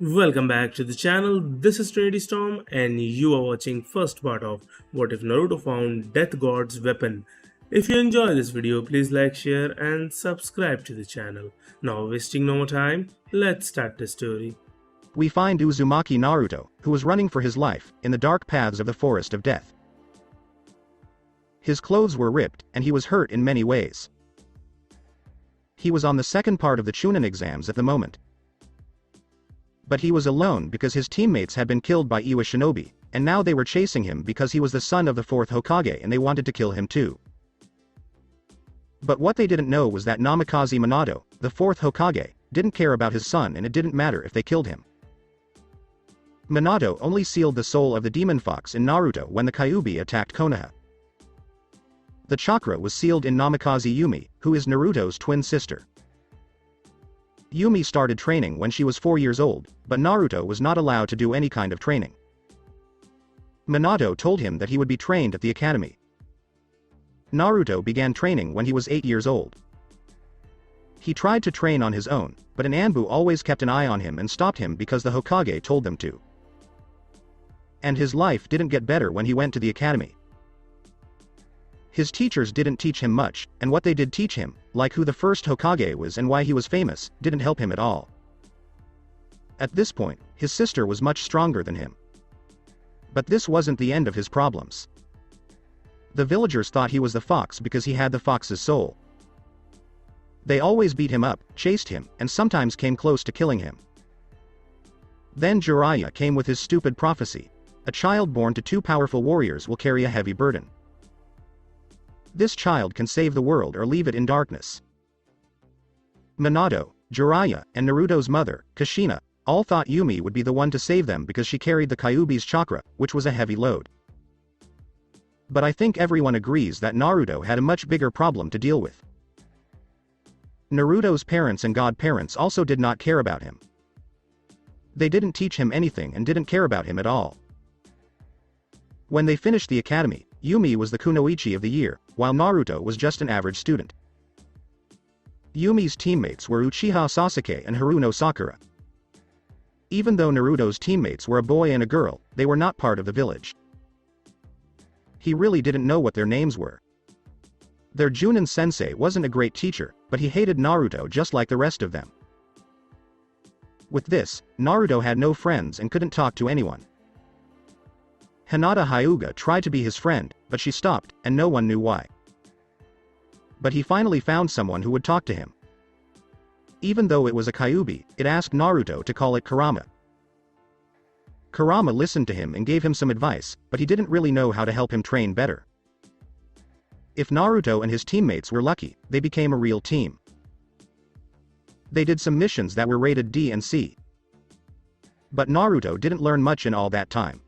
Welcome back to the channel. This is Trinity Storm, and you are watching first part of What If Naruto Found Death God's Weapon. If you enjoy this video, please like, share, and subscribe to the channel. Now, wasting no more time, let's start the story. We find Uzumaki Naruto, who was running for his life, in the dark paths of the Forest of Death. His clothes were ripped, and he was hurt in many ways. He was on the second part of the Chunin exams at the moment. But he was alone because his teammates had been killed by Iwa Shinobi, and now they were chasing him because he was the son of the fourth Hokage and they wanted to kill him too. But what they didn't know was that Namikaze Minato, the fourth Hokage, didn't care about his son, and it didn't matter if they killed him. Minato only sealed the soul of the demon fox in Naruto when the Kyuubi attacked Konoha. The chakra was sealed in Namikaze Yumi, who is Naruto's twin sister. Yumi started training when she was 4 years old, but Naruto was not allowed to do any kind of training. Minato told him that he would be trained at the academy. Naruto began training when he was 8 years old. He tried to train on his own, but an Anbu always kept an eye on him and stopped him because the Hokage told them to. And his life didn't get better when he went to the academy. His teachers didn't teach him much, and what they did teach him, like who the first Hokage was and why he was famous, didn't help him at all. At this point, his sister was much stronger than him. But this wasn't the end of his problems. The villagers thought he was the fox because he had the fox's soul. They always beat him up, chased him, and sometimes came close to killing him. Then Jiraiya came with his stupid prophecy: a child born to two powerful warriors will carry a heavy burden. This child can save the world or leave it in darkness. Minato, Jiraiya, and Naruto's mother, Kushina, all thought Yumi would be the one to save them because she carried the Kyuubi's chakra, which was a heavy load. But I think everyone agrees that Naruto had a much bigger problem to deal with. Naruto's parents and godparents also did not care about him. They didn't teach him anything and didn't care about him at all. When they finished the academy, Yumi was the kunoichi of the year, while Naruto was just an average student. Yumi's teammates were Uchiha Sasuke and Haruno Sakura. Even though Naruto's teammates were a boy and a girl, they were not part of the village. He really didn't know what their names were. Their Junin sensei wasn't a great teacher, but he hated Naruto just like the rest of them. With this, Naruto had no friends and couldn't talk to anyone. Hinata Hyuga tried to be his friend, but she stopped, and no one knew why. But he finally found someone who would talk to him. Even though it was a Kyuubi, it asked Naruto to call it Kurama. Kurama listened to him and gave him some advice, but he didn't really know how to help him train better. If Naruto and his teammates were lucky, they became a real team. They did some missions that were rated D and C. But Naruto didn't learn much in all that time.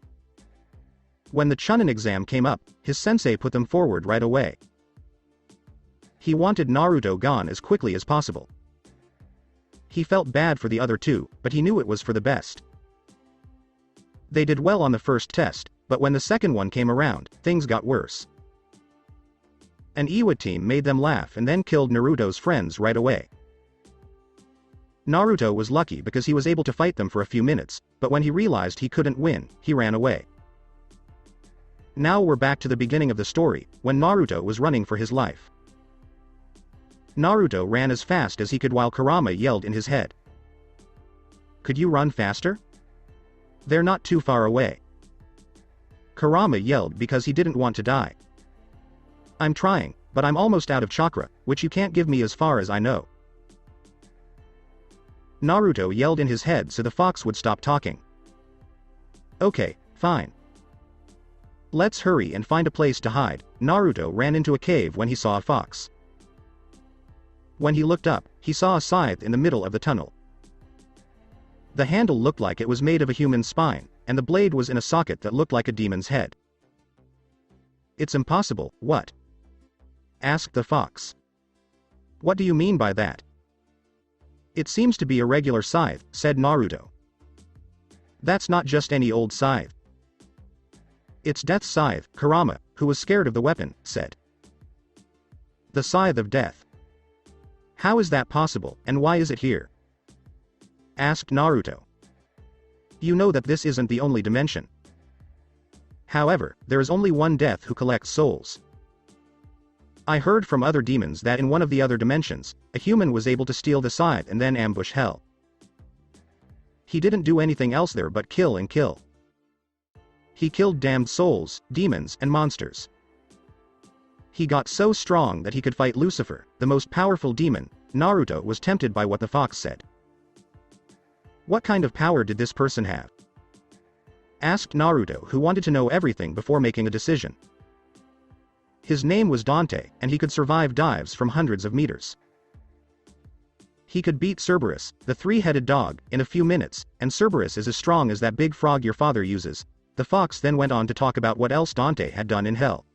When the Chunin exam came up, his sensei put them forward right away. He wanted Naruto gone as quickly as possible. He felt bad for the other two, but he knew it was for the best. They did well on the first test, but when the second one came around, things got worse. An Iwa team made them laugh and then killed Naruto's friends right away. Naruto was lucky because he was able to fight them for a few minutes, but when he realized he couldn't win, he ran away. Now we're back to the beginning of the story, when Naruto was running for his life. Naruto ran as fast as he could while Kurama yelled in his head. "Could you run faster? They're not too far away." Kurama yelled because he didn't want to die. "I'm trying, but I'm almost out of chakra, which you can't give me as far as I know." Naruto yelled in his head so the fox would stop talking. "Okay, fine. Let's hurry and find a place to hide." Naruto ran into a cave when he saw a fox. When he looked up, he saw a scythe in the middle of the tunnel. The handle looked like it was made of a human spine, and the blade was in a socket that looked like a demon's head. "It's impossible, what?" asked the fox. "What do you mean by that?" "It seems to be a regular scythe," said Naruto. "That's not just any old scythe. It's Death's scythe," Kurama, who was scared of the weapon, said. "The scythe of death. How is that possible, and why is it here?" asked Naruto. You know that this isn't the only dimension. However, there is only one death who collects souls. I heard from other demons that in one of the other dimensions, a human was able to steal the scythe and then ambush hell. He didn't do anything else there but kill and kill. He killed damned souls, demons, and monsters. He got so strong that he could fight Lucifer, the most powerful demon. Naruto was tempted by what the fox said. What kind of power did this person have? Asked Naruto, who wanted to know everything before making a decision. His name was Dante, and he could survive dives from hundreds of meters. He could beat Cerberus, the three-headed dog, in a few minutes, and Cerberus is as strong as that big frog your father uses. The fox then went on to talk about what else Dante had done in hell.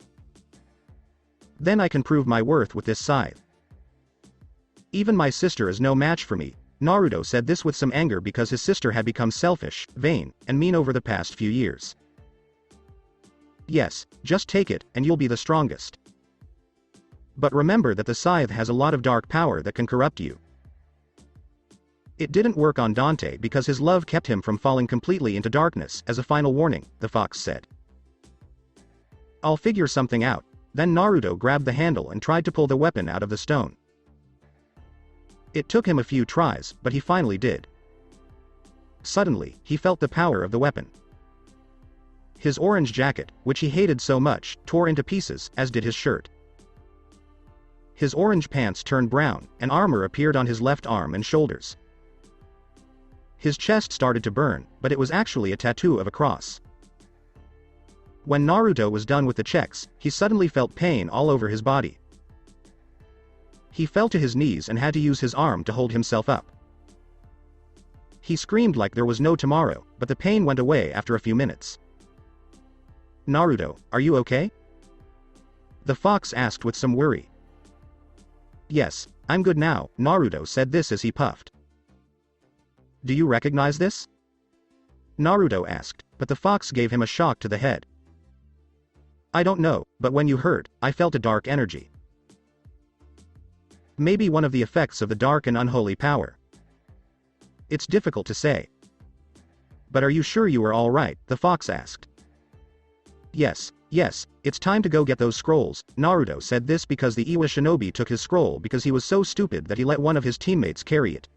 Then I can prove my worth with this scythe. Even my sister is no match for me. Naruto said this with some anger because his sister had become selfish, vain, and mean over the past few years. Yes, just take it, and you'll be the strongest. But remember that the scythe has a lot of dark power that can corrupt you. It didn't work on Dante because his love kept him from falling completely into darkness. As a final warning, the fox said. I'll figure something out. Then Naruto grabbed the handle and tried to pull the weapon out of the stone. It took him a few tries, but he finally did. Suddenly, he felt the power of the weapon. His orange jacket, which he hated so much, tore into pieces, as did his shirt. His orange pants turned brown, and armor appeared on his left arm and shoulders. His chest started to burn, but it was actually a tattoo of a cross. When Naruto was done with the checks, he suddenly felt pain all over his body. He fell to his knees and had to use his arm to hold himself up. He screamed like there was no tomorrow, but the pain went away after a few minutes. Naruto, are you okay? The fox asked with some worry. Yes, I'm good now, Naruto said this as he puffed. Do you recognize this? Naruto asked, but the fox gave him a shock to the head. I don't know, but when you hurt, I felt a dark energy. Maybe one of the effects of the dark and unholy power. It's difficult to say. But are you sure you are all right? The fox asked. Yes, it's time to go get those scrolls. Naruto said this because the Iwa shinobi took his scroll because he was so stupid that he let one of his teammates carry it.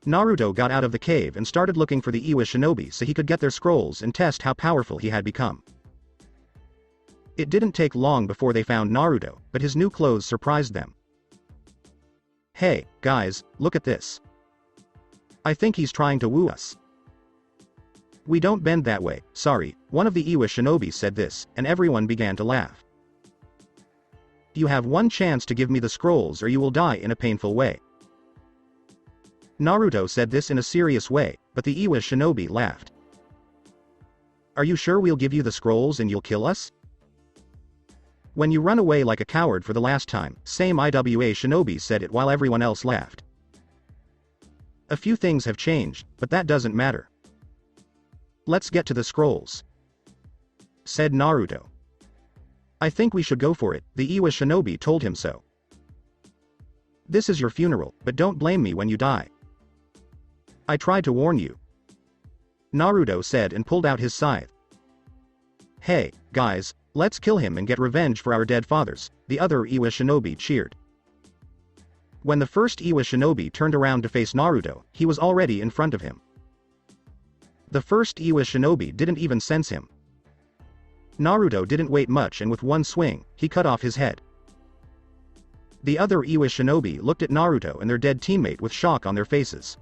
Naruto got out of the cave and started looking for the Iwa shinobi so he could get their scrolls and test how powerful he had become. It didn't take long before they found Naruto, but his new clothes surprised them. Hey, guys, look at this. I think he's trying to woo us. We don't bend that way, sorry, one of the Iwa shinobi said this, and everyone began to laugh. You have one chance to give me the scrolls or you will die in a painful way. Naruto said this in a serious way, but the Iwa shinobi laughed. Are you sure we'll give you the scrolls and you'll kill us? When you run away like a coward for the last time, same Iwa shinobi said it while everyone else laughed. A few things have changed, but that doesn't matter. Let's get to the scrolls, said Naruto. I think we should go for it, the Iwa shinobi told him so. This is your funeral, but don't blame me when you die. I tried to warn you, Naruto said and pulled out his scythe. Hey, guys, let's kill him and get revenge for our dead fathers, the other Iwa shinobi cheered. When the first Iwa shinobi turned around to face Naruto, he was already in front of him. The first Iwa shinobi didn't even sense him. Naruto didn't wait much and with one swing, he cut off his head. The other Iwa shinobi looked at Naruto and their dead teammate with shock on their faces.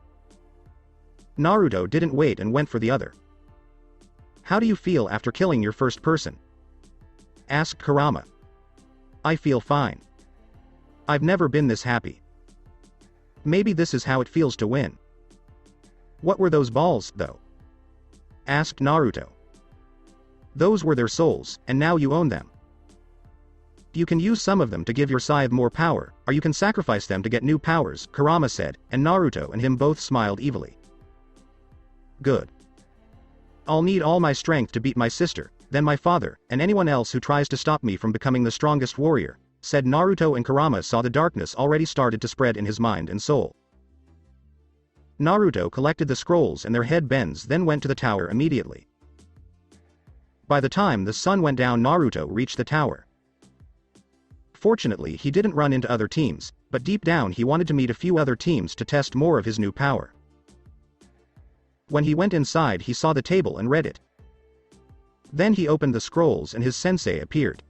Naruto didn't wait and went for the other. How do you feel after killing your first person? Asked Kurama. I feel fine. I've never been this happy. Maybe this is how it feels to win. What were those balls, though? Asked Naruto. Those were their souls, and now you own them. You can use some of them to give your scythe more power, or you can sacrifice them to get new powers, Kurama said, and Naruto and him both smiled evilly. Good. I'll need all my strength to beat my sister, then my father, and anyone else who tries to stop me from becoming the strongest warrior, said Naruto, and Kurama saw the darkness already started to spread in his mind and soul. Naruto collected the scrolls and their head bends, then went to the tower immediately. By the time the sun went down, Naruto reached the tower. Fortunately, he didn't run into other teams, but deep down he wanted to meet a few other teams to test more of his new power. When he went inside, he saw the table and read it. Then he opened the scrolls and his sensei appeared.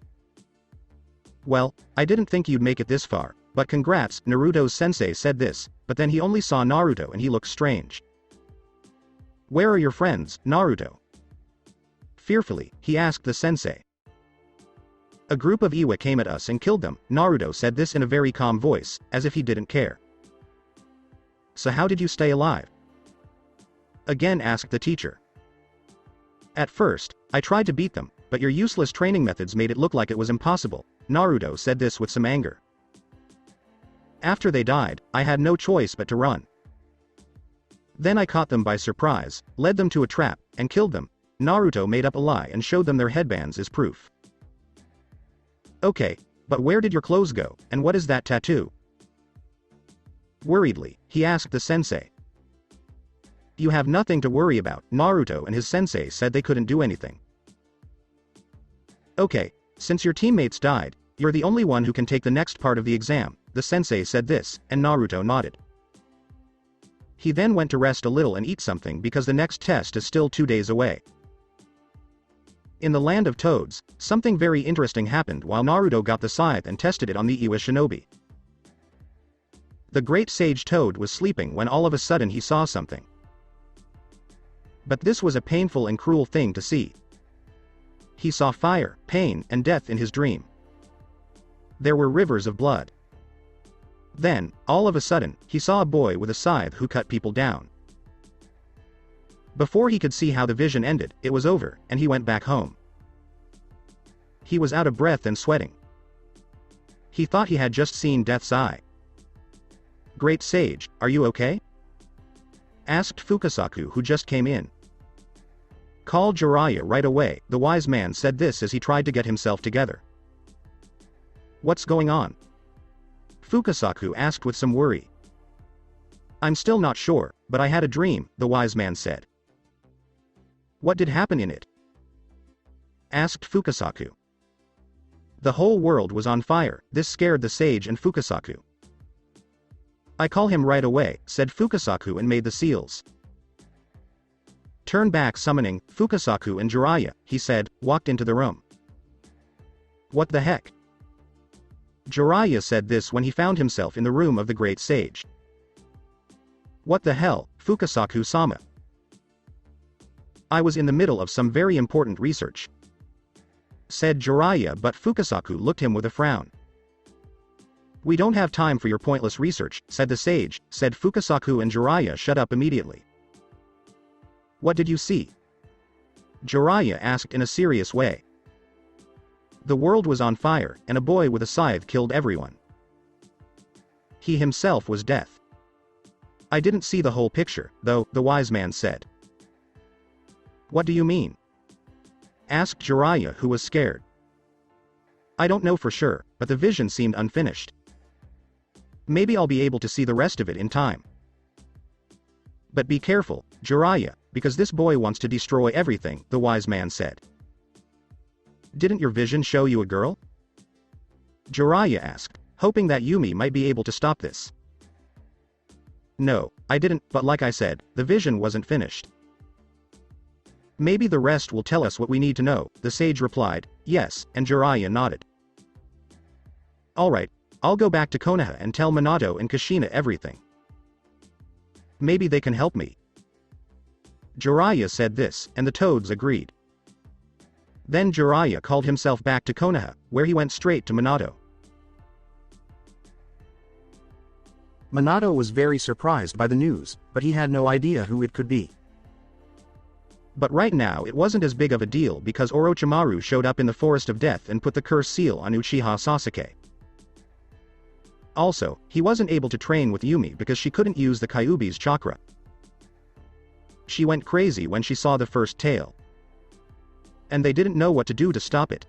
"Well, I didn't think you'd make it this far, but congrats," Naruto's sensei said this, but then he only saw Naruto and he looked strange. "Where are your friends, Naruto?" Fearfully, he asked the sensei. "A group of Iwa came at us and killed them," Naruto said this in a very calm voice, as if he didn't care. "So how did you stay alive?" again asked the teacher. "At first, I tried to beat them, but your useless training methods made it look like it was impossible," Naruto said this with some anger. "After they died, I had no choice but to run. Then I caught them by surprise, led them to a trap, and killed them." Naruto made up a lie and showed them their headbands as proof. "Okay, but where did your clothes go, and what is that tattoo?" Worriedly, he asked the sensei. "You have nothing to worry about," Naruto and his sensei said they couldn't do anything. "Okay, since your teammates died, you're the only one who can take the next part of the exam," the sensei said this, and Naruto nodded. He then went to rest a little and eat something because the next test is still 2 days away. In the land of toads, something very interesting happened while Naruto got the scythe and tested it on the Iwa shinobi. The great sage Toad was sleeping when all of a sudden he saw something. But this was a painful and cruel thing to see. He saw fire, pain, and death in his dream. There were rivers of blood. Then, all of a sudden, he saw a boy with a scythe who cut people down. Before he could see how the vision ended, it was over, and he went back home. He was out of breath and sweating. He thought he had just seen Death's Eye. "Great Sage, are you okay?" asked Fukasaku, who just came in. "Call Jiraiya right away," the wise man said this as he tried to get himself together. "What's going on?" Fukasaku asked with some worry. "I'm still not sure, but I had a dream," the wise man said. "What did happen in it?" asked Fukasaku. "The whole world was on fire." This scared the sage and Fukasaku. "I call him right away," said Fukasaku and made the seals. "Turn back summoning, Fukasaku and Jiraiya," he said, walked into the room. "What the heck?" Jiraiya said this when he found himself in the room of the great sage. "What the hell, Fukasaku-sama?" "I was in the middle of some very important research," said Jiraiya, but Fukasaku looked him with a frown. "We don't have time for your pointless research," said the sage, said Fukasaku, and Jiraiya shut up immediately. "What did you see?" Jiraiya asked in a serious way. "The world was on fire, and a boy with a scythe killed everyone. He himself was death." "I didn't see the whole picture, though," the wise man said. "What do you mean?" asked Jiraiya, who was scared. "I don't know for sure, but the vision seemed unfinished. Maybe I'll be able to see the rest of it in time. But be careful, Jiraiya, because this boy wants to destroy everything," the wise man said. "Didn't your vision show you a girl?" Jiraiya asked, hoping that Yumi might be able to stop this. "No, I didn't, but like I said, the vision wasn't finished." "Maybe the rest will tell us what we need to know," the sage replied. "Yes," and Jiraiya nodded. "Alright, I'll go back to Konoha and tell Minato and Kushina everything. Maybe they can help me." Jiraiya said this, and the toads agreed. Then Jiraiya called himself back to Konoha, where he went straight to Minato. Minato was very surprised by the news, but he had no idea who it could be. But right now it wasn't as big of a deal because Orochimaru showed up in the Forest of Death and put the curse seal on Uchiha Sasuke. Also, he wasn't able to train with Yumi because she couldn't use the Kyuubi's chakra. She went crazy when she saw the first tail. And they didn't know what to do to stop it.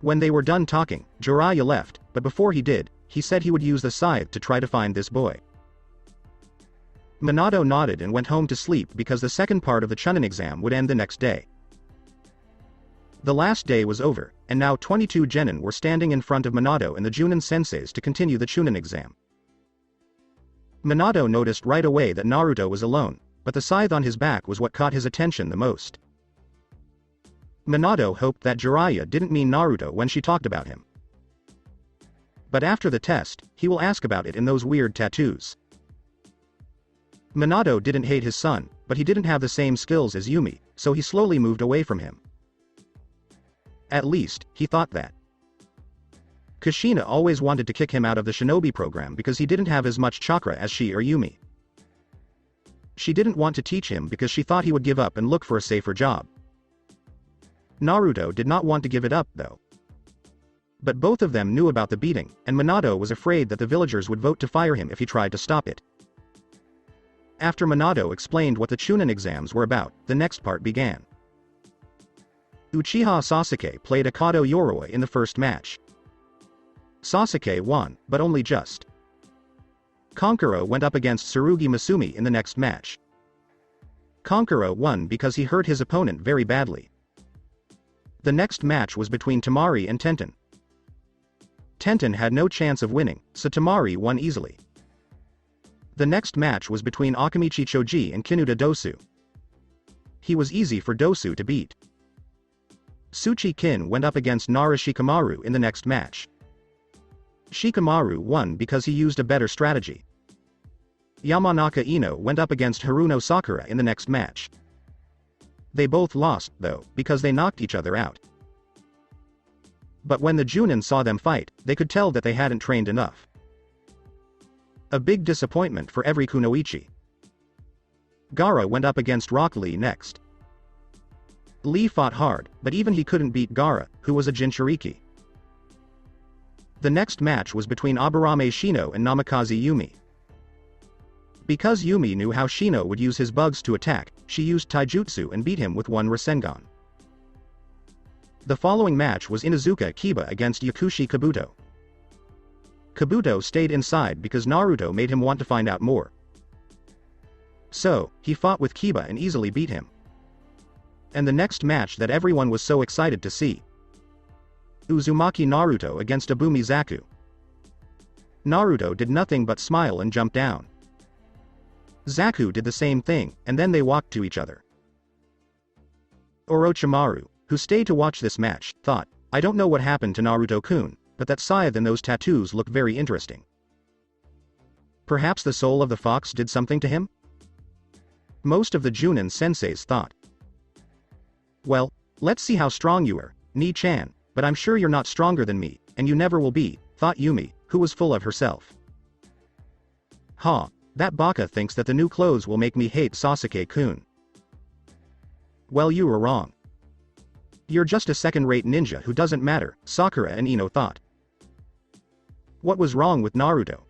When they were done talking, Jiraiya left, but before he did, he said he would use the scythe to try to find this boy. Minato nodded and went home to sleep because the second part of the Chunin exam would end the next day. The last day was over, and now 22 genin were standing in front of Minato and the Junin senseis to continue the Chunin exam. Minato noticed right away that Naruto was alone, but the scythe on his back was what caught his attention the most. Minato hoped that Jiraiya didn't mean Naruto when she talked about him. But after the test, he will ask about it in those weird tattoos. Minato didn't hate his son, but he didn't have the same skills as Yumi, so he slowly moved away from him. At least, he thought that. Kushina always wanted to kick him out of the shinobi program because he didn't have as much chakra as she or Yumi. She didn't want to teach him because she thought he would give up and look for a safer job. Naruto did not want to give it up, though. But both of them knew about the beating, and Minato was afraid that the villagers would vote to fire him if he tried to stop it. After Minato explained what the Chunin exams were about, the next part began. Uchiha Sasuke played Akado Yoroi in the first match. Sasuke won, but only just. Kankuro went up against Tsurugi Masumi in the next match. Kankuro won because he hurt his opponent very badly. The next match was between Temari and Tenten. Tenten had no chance of winning, so Temari won easily. The next match was between Akamichi Choji and Kinuta Dosu. He was easy for Dosu to beat. Tsuchi Kin went up against Nara Shikamaru in the next match. Shikamaru won because he used a better strategy. Yamanaka Ino went up against Haruno Sakura in the next match. They both lost, though, because they knocked each other out. But when the Junin saw them fight, they could tell that they hadn't trained enough. A big disappointment for every kunoichi. Gaara went up against Rock Lee next. Lee fought hard, but even he couldn't beat Gaara, who was a Jinchuriki. The next match was between Aburame Shino and Namikaze Yumi. Because Yumi knew how Shino would use his bugs to attack, she used taijutsu and beat him with one Rasengan. The following match was Inuzuka Kiba against Yakushi Kabuto. Kabuto stayed inside because Naruto made him want to find out more. So, he fought with Kiba and easily beat him. And the next match that everyone was so excited to see. Uzumaki Naruto against Abumi Zaku. Naruto did nothing but smile and jump down. Zaku did the same thing, and then they walked to each other. Orochimaru, who stayed to watch this match, thought, I don't know what happened to Naruto-kun, but that scythe and those tattoos look very interesting. Perhaps the soul of the fox did something to him? Most of the Junin senseis thought. Well, let's see how strong you are, Ni-chan, but I'm sure you're not stronger than me, and you never will be, thought Yumi, who was full of herself. Ha, that baka thinks that the new clothes will make me hate Sasuke-kun. Well, you were wrong. You're just a second-rate ninja who doesn't matter, Sakura and Ino thought. What was wrong with Naruto?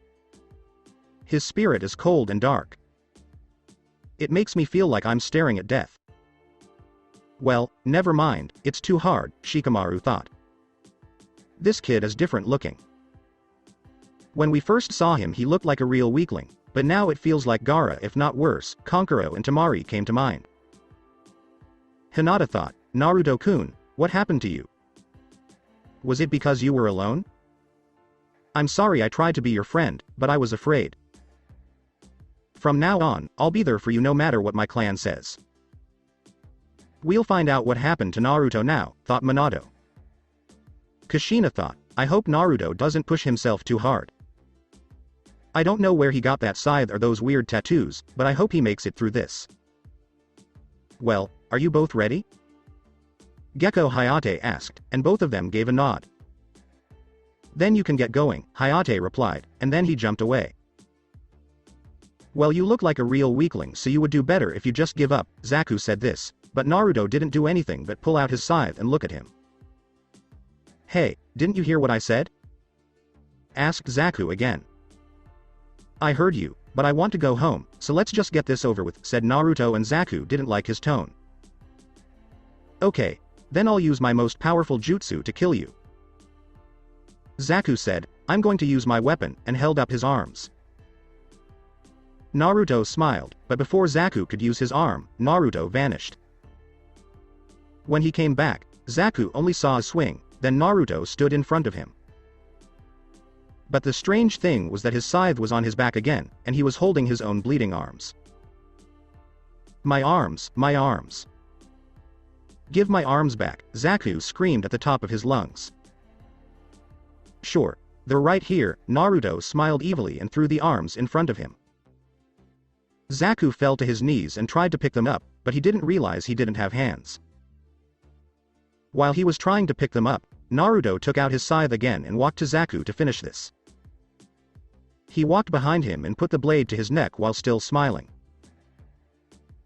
His spirit is cold and dark. It makes me feel like I'm staring at death. Well, never mind, it's too hard, Shikamaru thought. This kid is different looking. When we first saw him he looked like a real weakling, but now it feels like Gaara if not worse, Kankuro and Temari came to mind. Hinata thought, Naruto-kun, what happened to you? Was it because you were alone? I'm sorry I tried to be your friend, but I was afraid. From now on, I'll be there for you no matter what my clan says. We'll find out what happened to Naruto now, thought Minato. Kushina thought, I hope Naruto doesn't push himself too hard. I don't know where he got that scythe or those weird tattoos, but I hope he makes it through this. Well, are you both ready? Gekko Hayate asked, and both of them gave a nod. Then you can get going, Hayate replied, and then he jumped away. Well, you look like a real weakling, so you would do better if you just give up, Zaku said this, but Naruto didn't do anything but pull out his scythe and look at him. Hey, didn't you hear what I said? Asked Zaku again. I heard you, but I want to go home, so let's just get this over with, said Naruto, and Zaku didn't like his tone. Okay, then I'll use my most powerful jutsu to kill you. Zaku said, I'm going to use my weapon, and held up his arms. Naruto smiled, but before Zaku could use his arm, Naruto vanished. When he came back, Zaku only saw a swing, then Naruto stood in front of him. But the strange thing was that his scythe was on his back again, and he was holding his own bleeding arms. My arms, my arms. Give my arms back, Zaku screamed at the top of his lungs. Sure, they're right here, Naruto smiled evilly and threw the arms in front of him. Zaku fell to his knees and tried to pick them up, but he didn't realize he didn't have hands. While he was trying to pick them up, Naruto took out his scythe again and walked to Zaku to finish this. He walked behind him and put the blade to his neck while still smiling.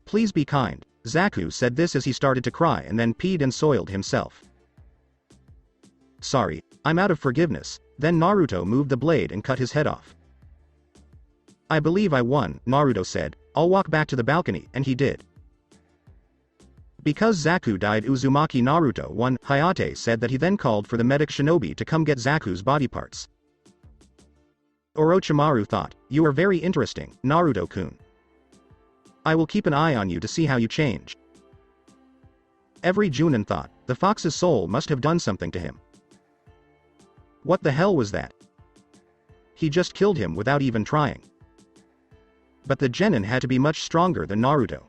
Please be kind, Zaku said this as he started to cry and then peed and soiled himself. Sorry, I'm out of forgiveness, then Naruto moved the blade and cut his head off. I believe I won, Naruto said, I'll walk back to the balcony, and he did. Because Zaku died, Uzumaki Naruto won. Hayate said that he then called for the medic shinobi to come get Zaku's body parts. Orochimaru thought, you are very interesting, Naruto-kun. I will keep an eye on you to see how you change. Every Junin thought, the fox's soul must have done something to him. What the hell was that? He just killed him without even trying. But the genin had to be much stronger than Naruto.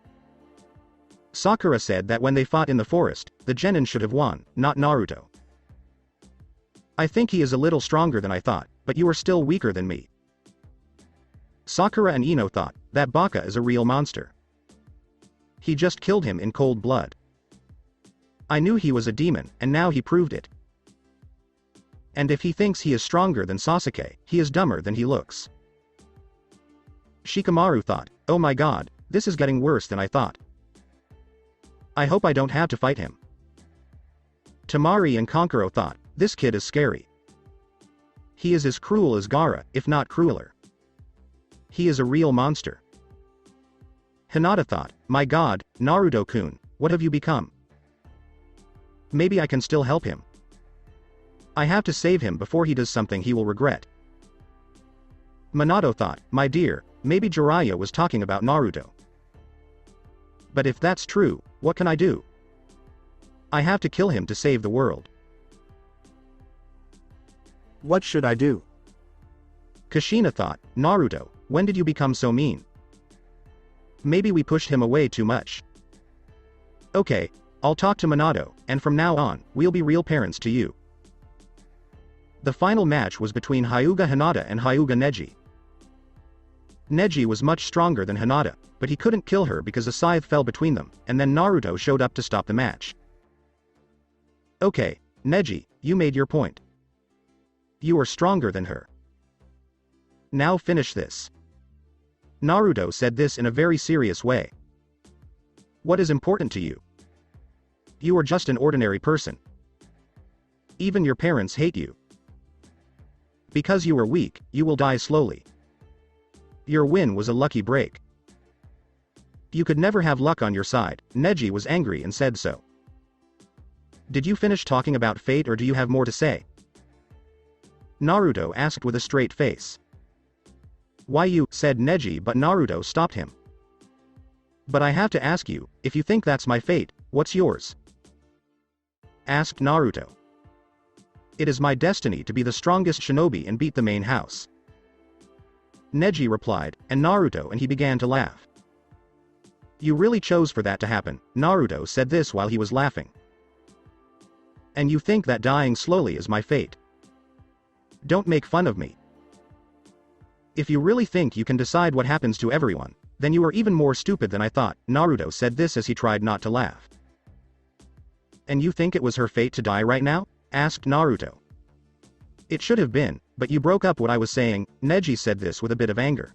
Sakura said that when they fought in the forest, the genin should have won, not Naruto. I think he is a little stronger than I thought, but you are still weaker than me. Sakura and Ino thought, that Baka is a real monster. He just killed him in cold blood. I knew he was a demon, and now he proved it. And if he thinks he is stronger than Sasuke, he is dumber than he looks. Shikamaru thought, oh my god, this is getting worse than I thought. I hope I don't have to fight him. Tamari and Kankuro thought, this kid is scary. He is as cruel as Gaara, if not crueler. He is a real monster. Hinata thought, my god, Naruto-kun, what have you become? Maybe I can still help him. I have to save him before he does something he will regret. Minato thought, my dear, maybe Jiraiya was talking about Naruto. But if that's true, what can I do? I have to kill him to save the world. What should I do? Kushina thought, Naruto, when did you become so mean? Maybe we pushed him away too much. Okay, I'll talk to Minato, and from now on, we'll be real parents to you. The final match was between Hyuga Hinata and Hyuga Neji. Neji was much stronger than Hinata, but he couldn't kill her because a scythe fell between them, and then Naruto showed up to stop the match. Okay, Neji, you made your point. You are stronger than her. Now finish this. Naruto said this in a very serious way. What is important to you? You are just an ordinary person. Even your parents hate you. Because you are weak, you will die slowly. Your win was a lucky break. You could never have luck on your side, Neji was angry and said so. Did you finish talking about fate or do you have more to say? Naruto asked with a straight face. Why you, said Neji, but Naruto stopped him. But I have to ask you, if you think that's my fate, what's yours? Asked Naruto. It is my destiny to be the strongest shinobi and beat the main house. Neji replied, and Naruto and he began to laugh. You really chose for that to happen, Naruto said this while he was laughing. And you think that dying slowly is my fate? Don't make fun of me. If you really think you can decide what happens to everyone, then you are even more stupid than I thought, Naruto said this as he tried not to laugh. And you think it was her fate to die right now? Asked Naruto. It should have been, but you broke up what I was saying, Neji said this with a bit of anger.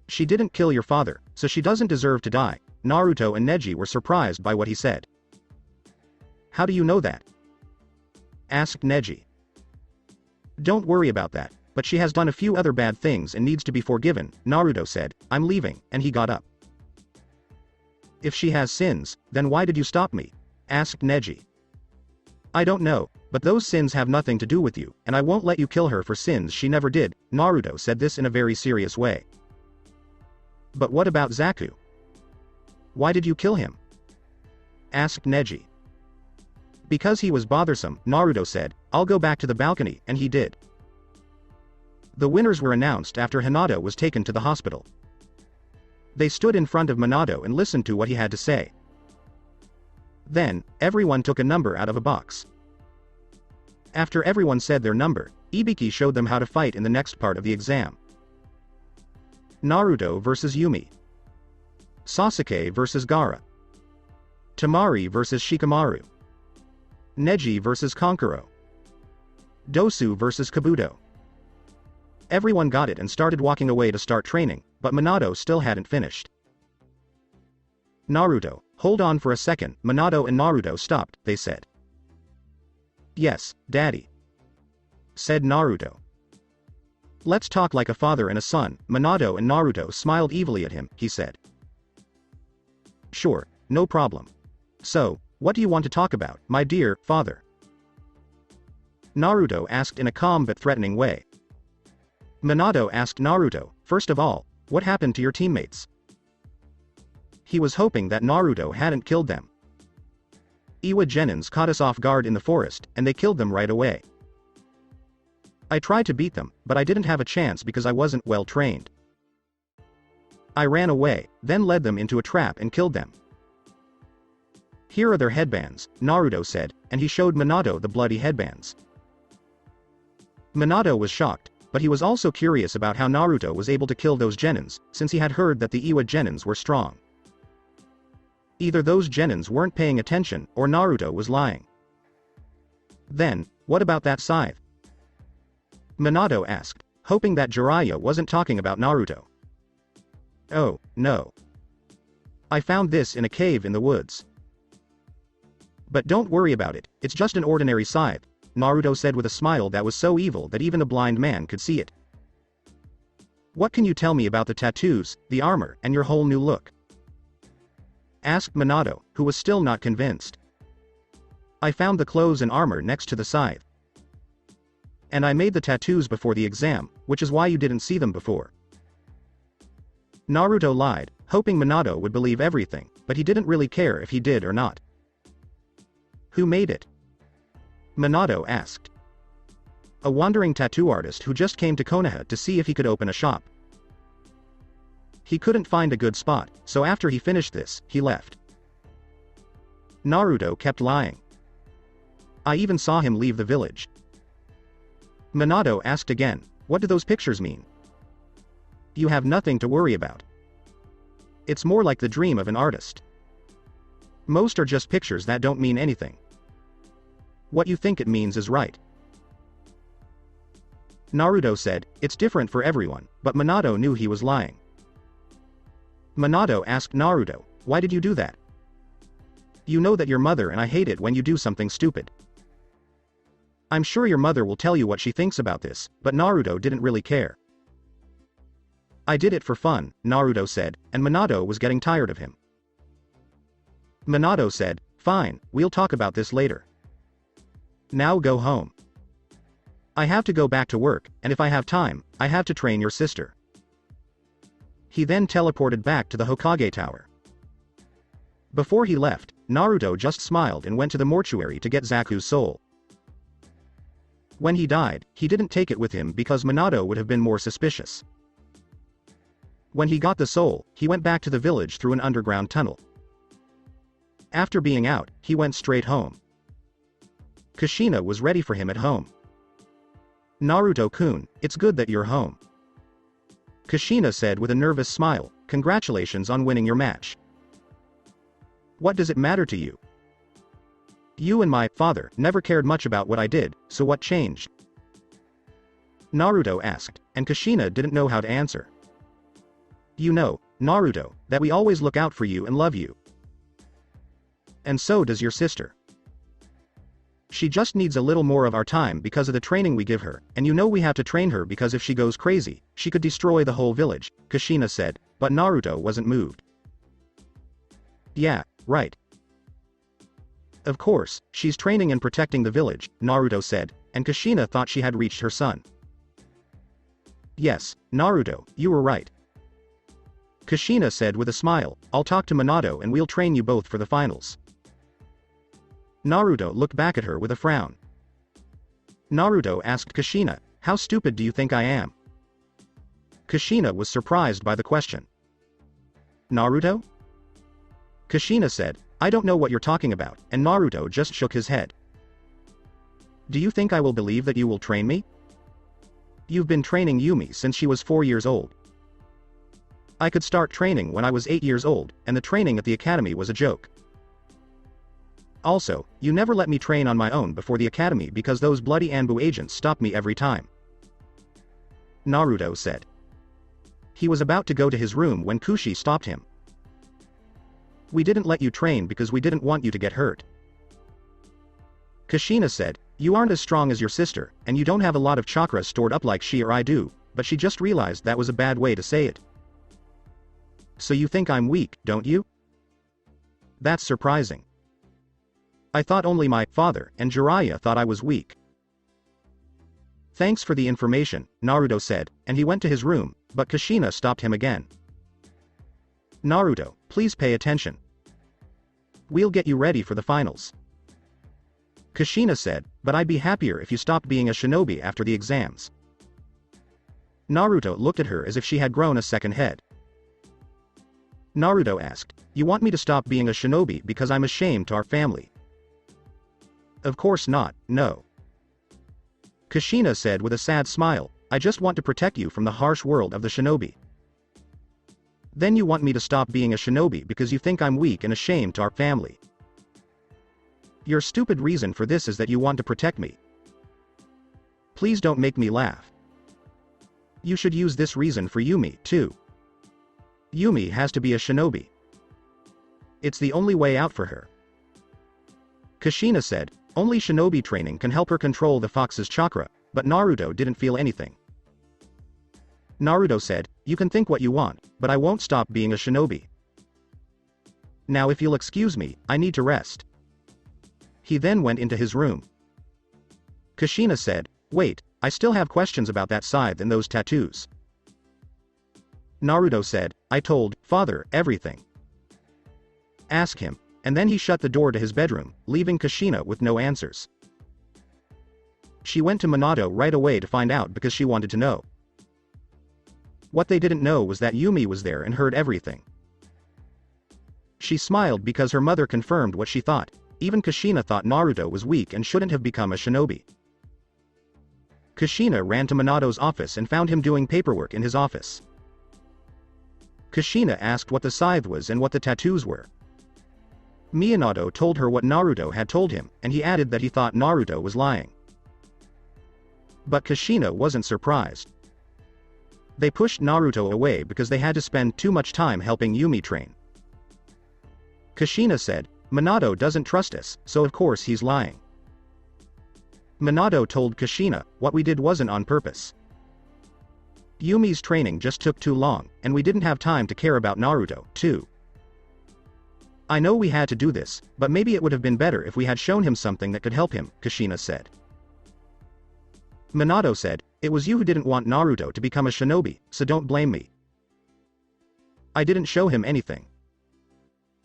She didn't kill your father, so she doesn't deserve to die. Naruto and Neji were surprised by what he said. How do you know that? Asked Neji. Don't worry about that, but she has done a few other bad things and needs to be forgiven, Naruto said, I'm leaving, and he got up. If she has sins, then why did you stop me? Asked Neji. I don't know, but those sins have nothing to do with you, and I won't let you kill her for sins she never did, Naruto said this in a very serious way. But what about Zaku? Why did you kill him? Asked Neji. Because he was bothersome, Naruto said. I'll go back to the balcony, and he did. The winners were announced after Hinata was taken to the hospital. They stood in front of Minato and listened to what he had to say. Then, everyone took a number out of a box. After everyone said their number, Ibiki showed them how to fight in the next part of the exam. Naruto vs Yumi. Sasuke vs Gaara. Temari vs Shikamaru. Neji vs Kankuro. Dosu vs Kabuto. Everyone got it and started walking away to start training, but Minato still hadn't finished. Naruto, hold on for a second. Minato and Naruto stopped, they said. Yes, Daddy, said Naruto. Let's talk like a father and a son. Minato and Naruto smiled evilly at him, he said. Sure, no problem. So, what do you want to talk about, my dear father? Naruto asked in a calm but threatening way. Minato asked Naruto, first of all, what happened to your teammates? He was hoping that Naruto hadn't killed them. Iwa Genins caught us off guard in the forest, and they killed them right away. I tried to beat them, but I didn't have a chance because I wasn't well trained. I ran away, then led them into a trap and killed them. Here are their headbands, Naruto said, and he showed Minato the bloody headbands. Minato was shocked, but he was also curious about how Naruto was able to kill those Genins, since he had heard that the Iwa Genins were strong. Either those Genins weren't paying attention, or Naruto was lying. Then, what about that scythe? Minato asked, hoping that Jiraiya wasn't talking about Naruto. Oh, no. I found this in a cave in the woods. But don't worry about it, it's just an ordinary scythe, Naruto said with a smile that was so evil that even a blind man could see it. What can you tell me about the tattoos, the armor, and your whole new look? Asked Minato, who was still not convinced. I found the clothes and armor next to the scythe. And I made the tattoos before the exam, which is why you didn't see them before. Naruto lied, hoping Minato would believe everything, but he didn't really care if he did or not. Who made it? Minato asked. A wandering tattoo artist who just came to Konoha to see if he could open a shop. He couldn't find a good spot, so after he finished this, he left. Naruto kept lying. I even saw him leave the village. Minato asked again, what do those pictures mean? You have nothing to worry about. It's more like the dream of an artist. Most are just pictures that don't mean anything. What you think it means is right. Naruto said, it's different for everyone, but Minato knew he was lying. Minato asked Naruto, why did you do that? You know that your mother and I hate it when you do something stupid. I'm sure your mother will tell you what she thinks about this, but Naruto didn't really care. I did it for fun, Naruto said, and Minato was getting tired of him. Minato said, fine, we'll talk about this later. Now go home. I have to go back to work, and if I have time, I have to train your sister. He then teleported back to the Hokage Tower. Before he left, Naruto just smiled and went to the mortuary to get Zaku's soul. When he died, he didn't take it with him because Minato would have been more suspicious. When he got the soul, he went back to the village through an underground tunnel. After being out, he went straight home. Kushina was ready for him at home. Naruto-kun, it's good that you're home. Kushina said with a nervous smile, congratulations on winning your match. What does it matter to you? You and my father never cared much about what I did, so what changed? Naruto asked, and Kushina didn't know how to answer. You know, Naruto, that we always look out for you and love you. And so does your sister. She just needs a little more of our time because of the training we give her, and you know we have to train her because if she goes crazy, she could destroy the whole village, Kushina said, but Naruto wasn't moved. Yeah, right. Of course, she's training and protecting the village, Naruto said, and Kushina thought she had reached her son. Yes, Naruto, you were right. Kushina said with a smile, I'll talk to Minato and we'll train you both for the finals. Naruto looked back at her with a frown. Naruto asked Kushina, how stupid do you think I am? Kushina was surprised by the question. Naruto? Kushina said, I don't know what you're talking about, and Naruto just shook his head. Do you think I will believe that you will train me? You've been training Yumi since she was 4 years old. I could start training when I was 8 years old, and the training at the academy was a joke. Also, you never let me train on my own before the academy because those bloody Anbu agents stopped me every time. Naruto said. He was about to go to his room when Kushi stopped him. We didn't let you train because we didn't want you to get hurt. Kushina said, you aren't as strong as your sister, and you don't have a lot of chakra stored up like she or I do, but she just realized that was a bad way to say it. So you think I'm weak, don't you? That's surprising. I thought only my father and Jiraiya thought I was weak. Thanks for the information, Naruto said, and he went to his room, but Kushina stopped him again. Naruto, please pay attention. We'll get you ready for the finals. Kushina said, but I'd be happier if you stopped being a shinobi after the exams. Naruto looked at her as if she had grown a second head. Naruto asked, you want me to stop being a shinobi because I'm ashamed to our family? Of course not, no. Kushina said with a sad smile, I just want to protect you from the harsh world of the shinobi. Then you want me to stop being a shinobi because you think I'm weak and ashamed to our family. Your stupid reason for this is that you want to protect me. Please don't make me laugh. You should use this reason for Yumi, too. Yumi has to be a shinobi. It's the only way out for her. Kushina said, only shinobi training can help her control the fox's chakra, but Naruto didn't feel anything. Naruto said, you can think what you want, but I won't stop being a shinobi. Now if you'll excuse me, I need to rest. He then went into his room. Kushina said, wait, I still have questions about that scythe and those tattoos. Naruto said, I told father everything. Ask him, and then he shut the door to his bedroom, leaving Kushina with no answers. She went to Minato right away to find out because she wanted to know. What they didn't know was that Yumi was there and heard everything. She smiled because her mother confirmed what she thought. Even Kushina thought Naruto was weak and shouldn't have become a shinobi. Kushina ran to Minato's office and found him doing paperwork in his office. Kushina asked what the scythe was and what the tattoos were. Minato told her what Naruto had told him, and he added that he thought Naruto was lying. But Kushina wasn't surprised. They pushed Naruto away because they had to spend too much time helping Yumi train. Kushina said, Minato doesn't trust us, so of course he's lying. Minato told Kushina, what we did wasn't on purpose. Yumi's training just took too long, and we didn't have time to care about Naruto, too. I know we had to do this, but maybe it would have been better if we had shown him something that could help him, Kushina said. Minato said, it was you who didn't want Naruto to become a shinobi, so don't blame me. I didn't show him anything.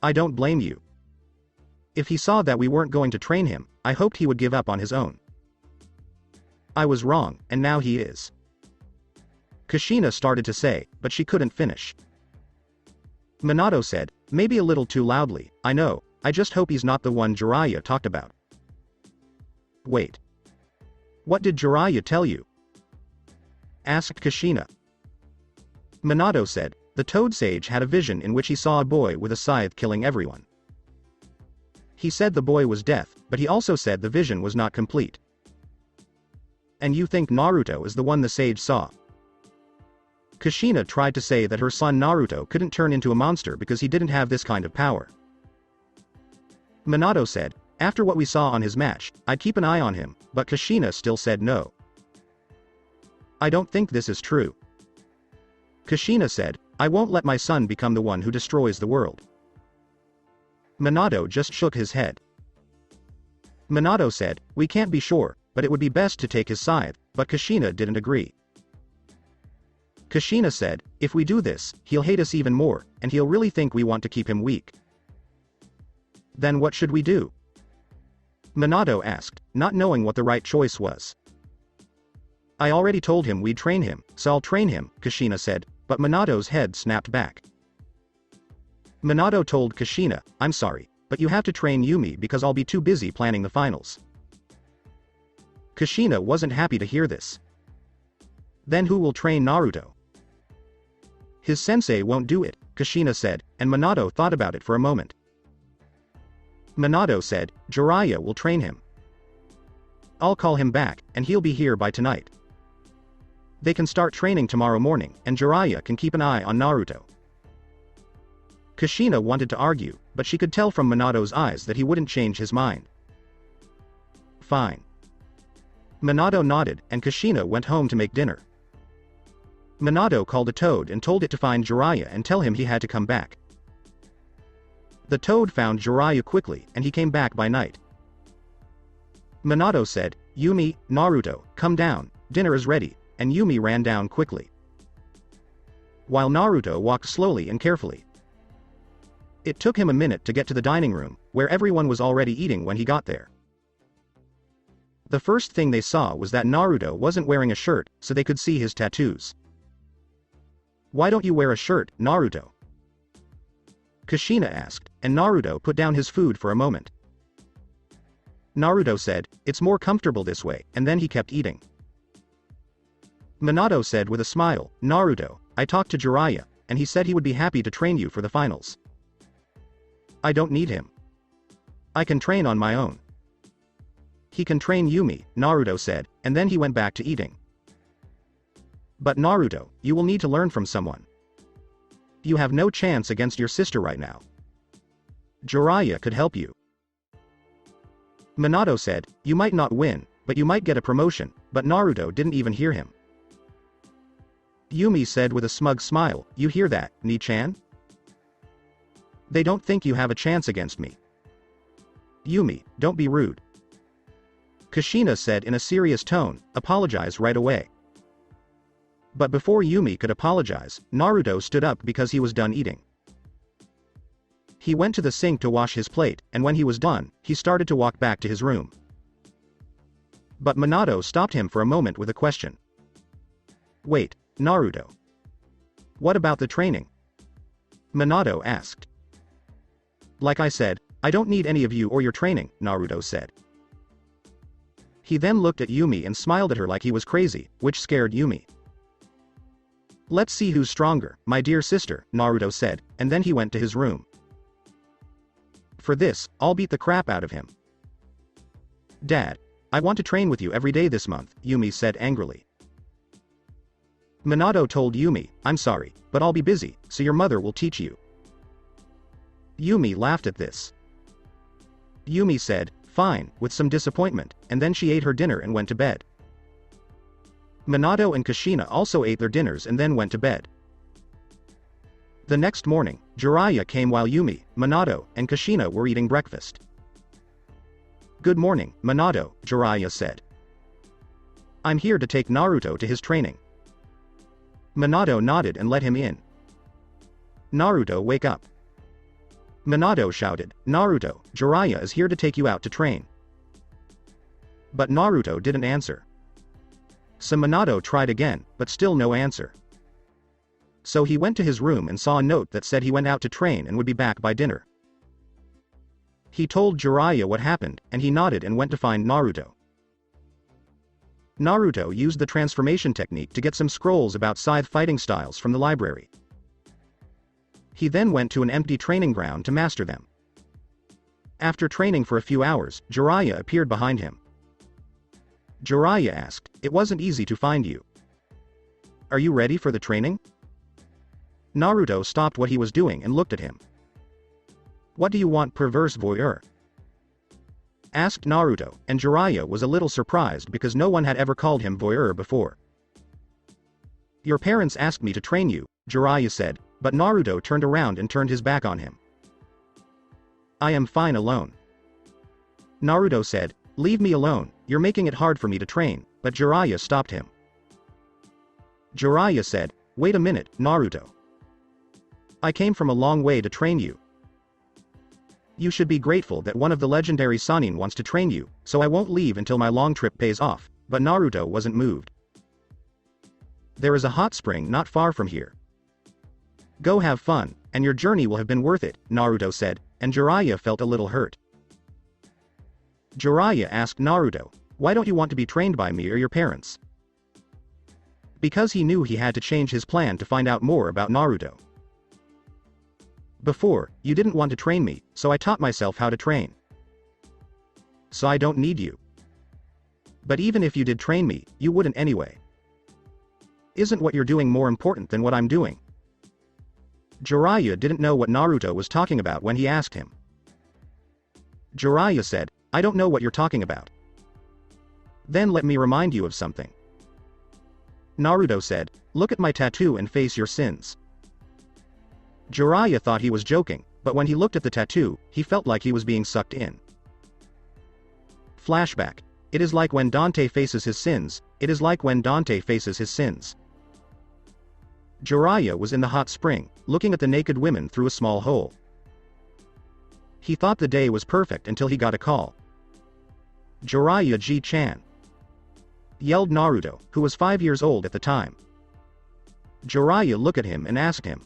I don't blame you. If he saw that we weren't going to train him, I hoped he would give up on his own. I was wrong, and now he is. Kushina started to say, but she couldn't finish. Minato said, maybe a little too loudly, I know, I just hope he's not the one Jiraiya talked about. Wait. What did Jiraiya tell you? Asked Kushina. Minato said, the Toad Sage had a vision in which he saw a boy with a scythe killing everyone. He said the boy was death, but he also said the vision was not complete. And you think Naruto is the one the sage saw? Kushina tried to say that her son Naruto couldn't turn into a monster because he didn't have this kind of power. Minato said, after what we saw on his match, I'd keep an eye on him, but Kushina still said no. I don't think this is true. Kushina said, I won't let my son become the one who destroys the world. Minato just shook his head. Minato said, we can't be sure, but it would be best to take his scythe, but Kushina didn't agree. Kushina said, if we do this, he'll hate us even more, and he'll really think we want to keep him weak. Then what should we do? Minato asked, not knowing what the right choice was. I already told him we'd train him, so I'll train him, Kushina said, but Minato's head snapped back. Minato told Kushina, I'm sorry, but you have to train Yumi because I'll be too busy planning the finals. Kushina wasn't happy to hear this. Then who will train Naruto? His sensei won't do it, Kushina said, and Minato thought about it for a moment. Minato said, Jiraiya will train him. I'll call him back, and he'll be here by tonight. They can start training tomorrow morning, and Jiraiya can keep an eye on Naruto. Kushina wanted to argue, but she could tell from Minato's eyes that he wouldn't change his mind. Fine. Minato nodded, and Kushina went home to make dinner. Minato called a toad and told it to find Jiraiya and tell him he had to come back. The toad found Jiraiya quickly, and he came back by night. Minato said, Yumi, Naruto, come down, dinner is ready, and Yumi ran down quickly, while Naruto walked slowly and carefully. It took him a minute to get to the dining room, where everyone was already eating when he got there. The first thing they saw was that Naruto wasn't wearing a shirt, so they could see his tattoos. Why don't you wear a shirt, Naruto? Kushina asked, and Naruto put down his food for a moment. Naruto said, it's more comfortable this way, and then he kept eating. Minato said with a smile, Naruto, I talked to Jiraiya, and he said he would be happy to train you for the finals. I don't need him. I can train on my own. He can train Yumi, Naruto said, and then he went back to eating. But Naruto, you will need to learn from someone. You have no chance against your sister right now. Jiraiya could help you. Minato said, you might not win, but you might get a promotion, but Naruto didn't even hear him. Yumi said with a smug smile, you hear that, Ni-chan? They don't think you have a chance against me. Yumi, don't be rude. Kushina said in a serious tone, apologize right away. But before Yumi could apologize, Naruto stood up because he was done eating. He went to the sink to wash his plate, and when he was done, he started to walk back to his room. But Minato stopped him for a moment with a question. Wait, Naruto. What about the training? Minato asked. Like I said, I don't need any of you or your training, Naruto said. He then looked at Yumi and smiled at her like he was crazy, which scared Yumi. Let's see who's stronger, my dear sister, Naruto said, and then he went to his room. For this, I'll beat the crap out of him. Dad, I want to train with you every day this month, Yumi said angrily. Minato told Yumi, I'm sorry, but I'll be busy, so your mother will teach you. Yumi laughed at this. Yumi said, fine, with some disappointment, and then she ate her dinner and went to bed. Minato and Kushina also ate their dinners and then went to bed. The next morning, Jiraiya came while Yumi, Minato, and Kushina were eating breakfast. Good morning, Minato, Jiraiya said. I'm here to take Naruto to his training. Minato nodded and let him in. Naruto, wake up. Minato shouted, Naruto, Jiraiya is here to take you out to train. But Naruto didn't answer. So Minato tried again, but still no answer. So he went to his room and saw a note that said he went out to train and would be back by dinner. He told Jiraiya what happened, and he nodded and went to find Naruto. Naruto used the transformation technique to get some scrolls about scythe fighting styles from the library. He then went to an empty training ground to master them. After training for a few hours, Jiraiya appeared behind him. Jiraiya asked, it wasn't easy to find you. Are you ready for the training? Naruto stopped what he was doing and looked at him. What do you want, perverse voyeur? Asked Naruto, and Jiraiya was a little surprised because no one had ever called him voyeur before. Your parents asked me to train you, Jiraiya said, but Naruto turned around and turned his back on him. I am fine alone. Naruto said, leave me alone, you're making it hard for me to train, but Jiraiya stopped him. Jiraiya said, Wait a minute, Naruto. I came from a long way to train you. You should be grateful that one of the legendary Sannin wants to train you, so I won't leave until my long trip pays off, but Naruto wasn't moved. There is a hot spring not far from here. Go have fun, and your journey will have been worth it, Naruto said, and Jiraiya felt a little hurt. Jiraiya asked Naruto, why don't you want to be trained by me or your parents? Because he knew he had to change his plan to find out more about Naruto. Before, you didn't want to train me, so I taught myself how to train. So I don't need you. But even if you did train me, you wouldn't anyway. Isn't what you're doing more important than what I'm doing? Jiraiya didn't know what Naruto was talking about when he asked him. Jiraiya said, I don't know what you're talking about. Then let me remind you of something. Naruto said, look at my tattoo and face your sins. Jiraiya thought he was joking, but when he looked at the tattoo, he felt like he was being sucked in. Flashback. It is like when Dante faces his sins, it is like when Dante faces his sins. Jiraiya was in the hot spring, looking at the naked women through a small hole. He thought the day was perfect until he got a call. Jiraiya Ji-chan, yelled Naruto, who was 5 years old at the time. Jiraiya looked at him and asked him.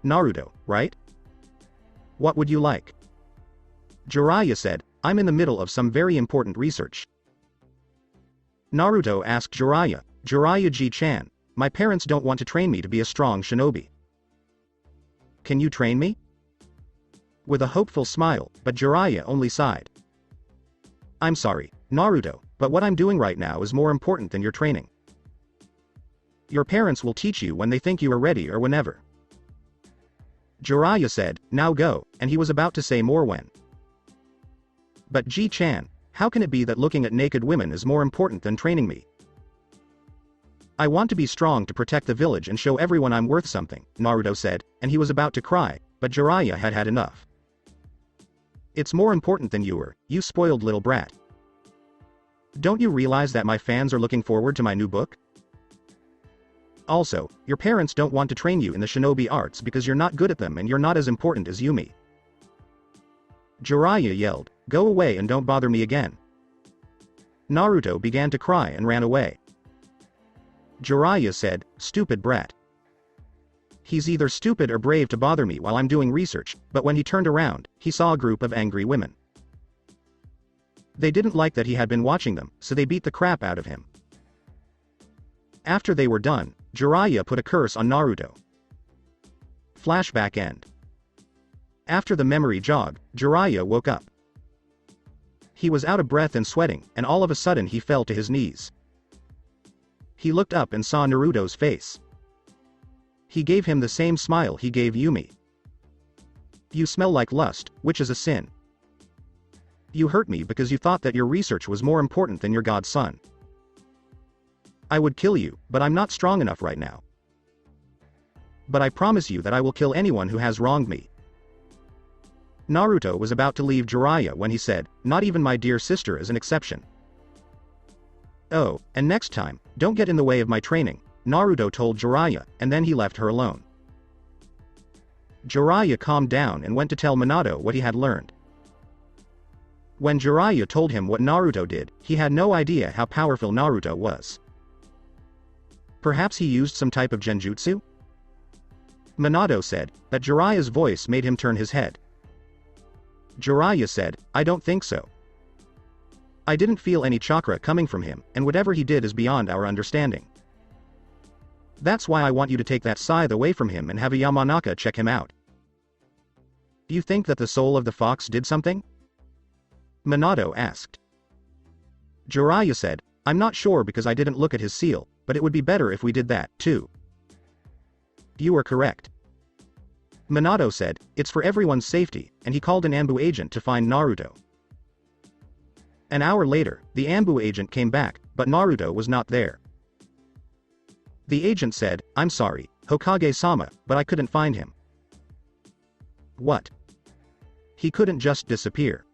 Naruto, right? What would you like? Jiraiya said, I'm in the middle of some very important research. Naruto asked Jiraiya, Jiraiya Ji-chan, my parents don't want to train me to be a strong shinobi. Can you train me? With a hopeful smile, but Jiraiya only sighed. I'm sorry, Naruto, but what I'm doing right now is more important than your training. Your parents will teach you when they think you are ready or whenever. Jiraiya said, now go, and he was about to say more when. But Ji-chan, how can it be that looking at naked women is more important than training me? I want to be strong to protect the village and show everyone I'm worth something, Naruto said, and he was about to cry, but Jiraiya had had enough. It's more important than you were, you spoiled little brat. Don't you realize that my fans are looking forward to my new book? Also, your parents don't want to train you in the shinobi arts because you're not good at them and you're not as important as Yumi. Jiraiya yelled, go away and don't bother me again. Naruto began to cry and ran away. Jiraiya said, stupid brat. He's either stupid or brave to bother me while I'm doing research, but when he turned around, he saw a group of angry women. They didn't like that he had been watching them, so they beat the crap out of him. After they were done, Jiraiya put a curse on Naruto. Flashback end. After the memory jog, Jiraiya woke up. He was out of breath and sweating, and all of a sudden he fell to his knees. He looked up and saw Naruto's face. He gave him the same smile he gave Yumi. You smell like lust, which is a sin. You hurt me because you thought that your research was more important than your godson. I would kill you, but I'm not strong enough right now. But I promise you that I will kill anyone who has wronged me. Naruto was about to leave Jiraiya when he said, not even my dear sister is an exception. Oh, and next time, don't get in the way of my training, Naruto told Jiraiya, and then he left her alone. Jiraiya calmed down and went to tell Minato what he had learned. When Jiraiya told him what Naruto did, he had no idea how powerful Naruto was. Perhaps he used some type of genjutsu? Minato said, but Jiraiya's voice made him turn his head. Jiraiya said, I don't think so. I didn't feel any chakra coming from him, and whatever he did is beyond our understanding. That's why I want you to take that scythe away from him and have a Yamanaka check him out. Do you think that the soul of the fox did something? Minato asked. Jiraiya said, I'm not sure because I didn't look at his seal, but it would be better if we did that, too. You are correct. Minato said, it's for everyone's safety, and he called an Ambu agent to find Naruto. An hour later, the Ambu agent came back, but Naruto was not there. The agent said, I'm sorry, Hokage-sama, but I couldn't find him. What? He couldn't just disappear.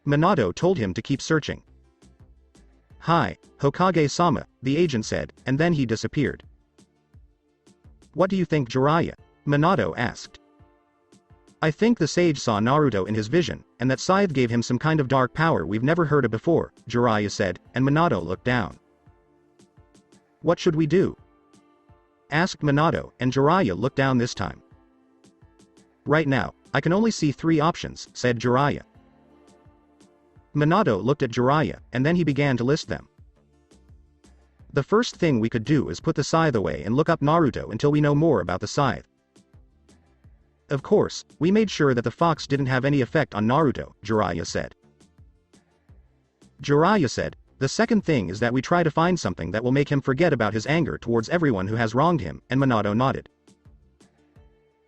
Minato told him to keep searching. "Hi, Hokage-sama," the agent said, and then he disappeared. "What do you think, Jiraiya?" Minato asked. "I think the sage saw Naruto in his vision, and that scythe gave him some kind of dark power we've never heard of before," Jiraiya said, and Minato looked down. "What should we do?" asked Minato, and Jiraiya looked down this time. "Right now, I can only see 3 options," said Jiraiya. Minato looked at Jiraiya, and then he began to list them. "The first thing we could do is put the scythe away and look up Naruto until we know more about the scythe. Of course, we made sure that the fox didn't have any effect on Naruto," Jiraiya said. Jiraiya said, "The second thing is that we try to find something that will make him forget about his anger towards everyone who has wronged him," and Minato nodded.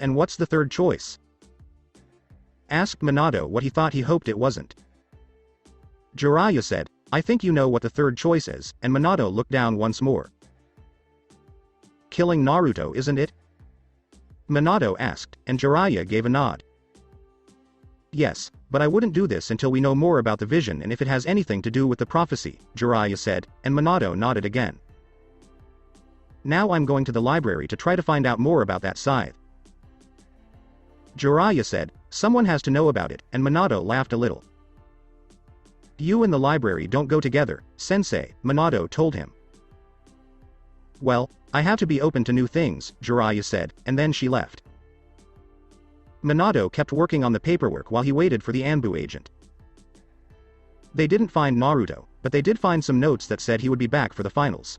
"And what's the third choice?" asked Minato what he thought he hoped it wasn't. Jiraiya said, "I think you know what the third choice is," and Minato looked down once more. "Killing Naruto, isn't it?" Minato asked, and Jiraiya gave a nod. "Yes, but I wouldn't do this until we know more about the vision and if it has anything to do with the prophecy," Jiraiya said, and Minato nodded again. "Now I'm going to the library to try to find out more about that scythe." Jiraiya said, "Someone has to know about it," and Minato laughed a little. "You and the library don't go together, Sensei," Minato told him. "Well, I have to be open to new things," Jiraiya said, and then she left. Minato kept working on the paperwork while he waited for the Anbu agent. They didn't find Naruto, but they did find some notes that said he would be back for the finals.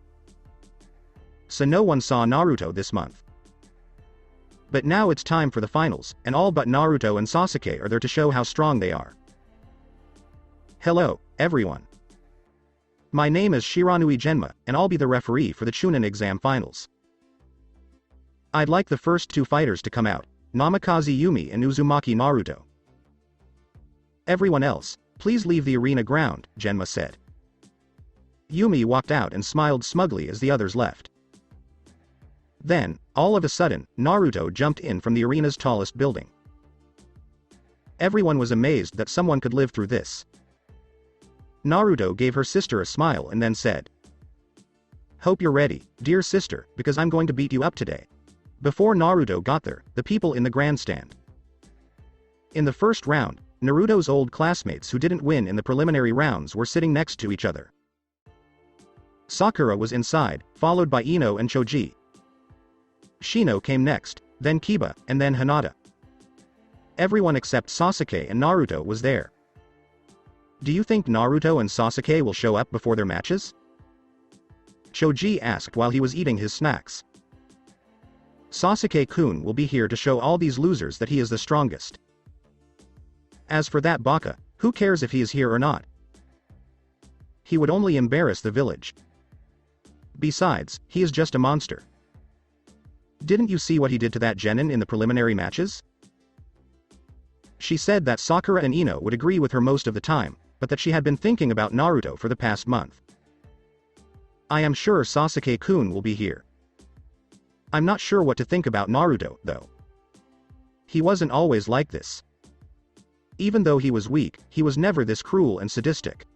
So no one saw Naruto this month. But now it's time for the finals, and all but Naruto and Sasuke are there to show how strong they are. "Hello, everyone. My name is Shiranui Genma, and I'll be the referee for the Chunin exam finals. I'd like the first 2 fighters to come out, Namikaze Yumi and Uzumaki Naruto. Everyone else, please leave the arena ground," Genma said. Yumi walked out and smiled smugly as the others left. Then, all of a sudden, Naruto jumped in from the arena's tallest building. Everyone was amazed that someone could live through this. Naruto gave her sister a smile and then said, "Hope you're ready, dear sister, because I'm going to beat you up today." Before Naruto got there, the people in the grandstand. In the first round, Naruto's old classmates who didn't win in the preliminary rounds were sitting next to each other. Sakura was inside, followed by Ino and Choji. Shino came next, then Kiba, and then Hinata. Everyone except Sasuke and Naruto was there. "Do you think Naruto and Sasuke will show up before their matches?" Choji asked while he was eating his snacks. "Sasuke-kun will be here to show all these losers that he is the strongest. As for that baka, who cares if he is here or not? He would only embarrass the village. Besides, he is just a monster. Didn't you see what he did to that genin in the preliminary matches?" She said that Sakura and Ino would agree with her most of the time, but that she had been thinking about Naruto for the past month. "I am sure Sasuke-kun will be here. I'm not sure what to think about Naruto, though. He wasn't always like this. Even though he was weak, he was never this cruel and sadistic.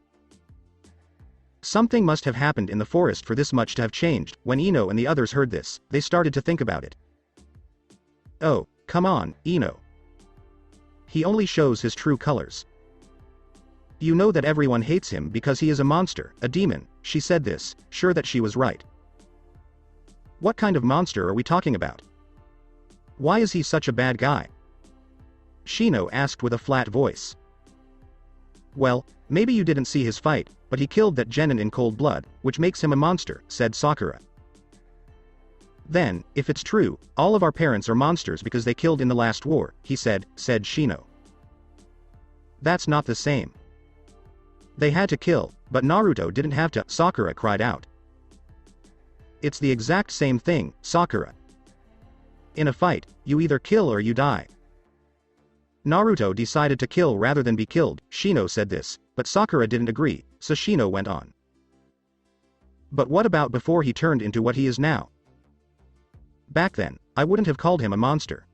Something must have happened in the forest for this much to have changed." When Ino and the others heard this, they started to think about it. "Oh, come on, Ino. He only shows his true colors. You know that everyone hates him because he is a monster, a demon." She said this, sure that she was right. "What kind of monster are we talking about? Why is he such a bad guy?" Shino asked with a flat voice. "Well, maybe you didn't see his fight, but he killed that genin in cold blood, which makes him a monster," said Sakura. "Then, if it's true, all of our parents are monsters because they killed in the last war," said Shino. "That's not the same. They had to kill, but Naruto didn't have to," Sakura cried out. "It's the exact same thing, Sakura. In a fight, you either kill or you die. Naruto decided to kill rather than be killed," Shino said this, but Sakura didn't agree, so Shino went on. "But what about before he turned into what he is now? Back then, I wouldn't have called him a monster.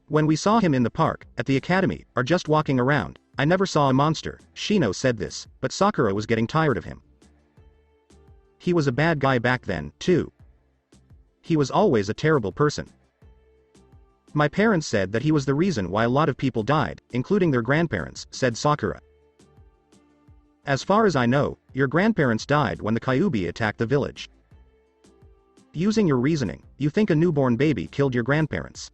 When we saw him in the park, at the academy, or just walking around, I never saw a monster, Shino said this, but Sakura was getting tired of him. He was a bad guy back then, too. He was always a terrible person. My parents said that he was the reason why a lot of people died, including their grandparents, said Sakura. As far as I know, your grandparents died when the Kyuubi attacked the village. Using your reasoning, you think a newborn baby killed your grandparents.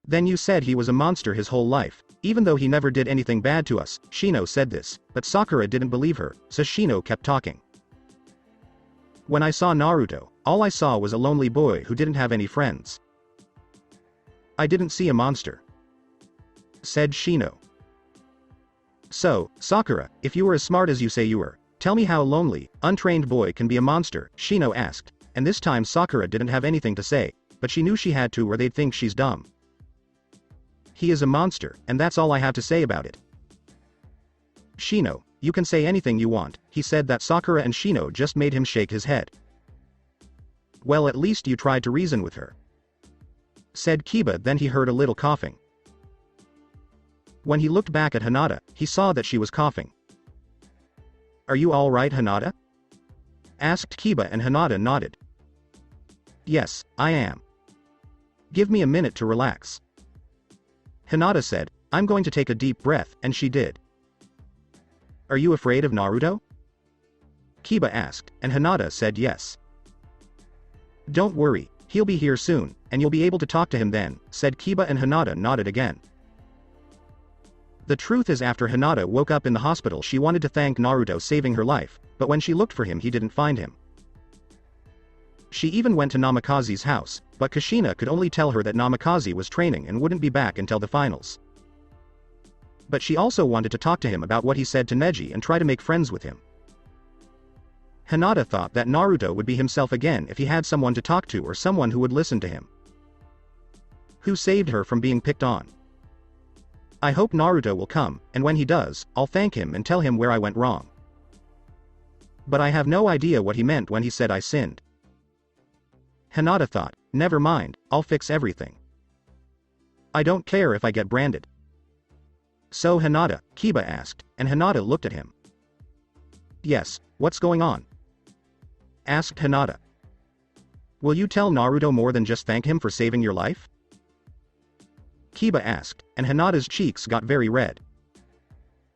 Then you said he was a monster his whole life, even though he never did anything bad to us, Shino said this, but Sakura didn't believe her, so Shino kept talking. When I saw Naruto, all I saw was a lonely boy who didn't have any friends. I didn't see a monster, said Shino. So, Sakura, if you were as smart as you say you were, tell me how a lonely, untrained boy can be a monster, Shino asked, and this time Sakura didn't have anything to say, but she knew she had to or they'd think she's dumb. He is a monster, and that's all I have to say about it. Shino, you can say anything you want, he said that Sakura and Shino just made him shake his head. Well, at least you tried to reason with her, said Kiba. Then he heard a little coughing. When he looked back at Hinata, he saw that she was coughing. Are you all right, Hinata? Asked Kiba, and Hinata nodded. Yes, I am. Give me a minute to relax. Hinata said, I'm going to take a deep breath, and she did. Are you afraid of Naruto? Kiba asked, and Hinata said yes. Don't worry, he'll be here soon, and you'll be able to talk to him then, said Kiba, and Hinata nodded again. The truth is, after Hinata woke up in the hospital, she wanted to thank Naruto saving her life, but when she looked for him, he didn't find him. She even went to Namikaze's house, but Kushina could only tell her that Namikaze was training and wouldn't be back until the finals. But she also wanted to talk to him about what he said to Neji and try to make friends with him. Hinata thought that Naruto would be himself again if he had someone to talk to or someone who would listen to him. Who saved her from being picked on. I hope Naruto will come, and when he does, I'll thank him and tell him where I went wrong. But I have no idea what he meant when he said I sinned. Hinata thought, never mind, I'll fix everything. I don't care if I get branded. So Hinata, Kiba asked, and Hinata looked at him. Yes, what's going on? Asked Hinata. Will you tell Naruto more than just thank him for saving your life? Kiba asked, and Hinata's cheeks got very red.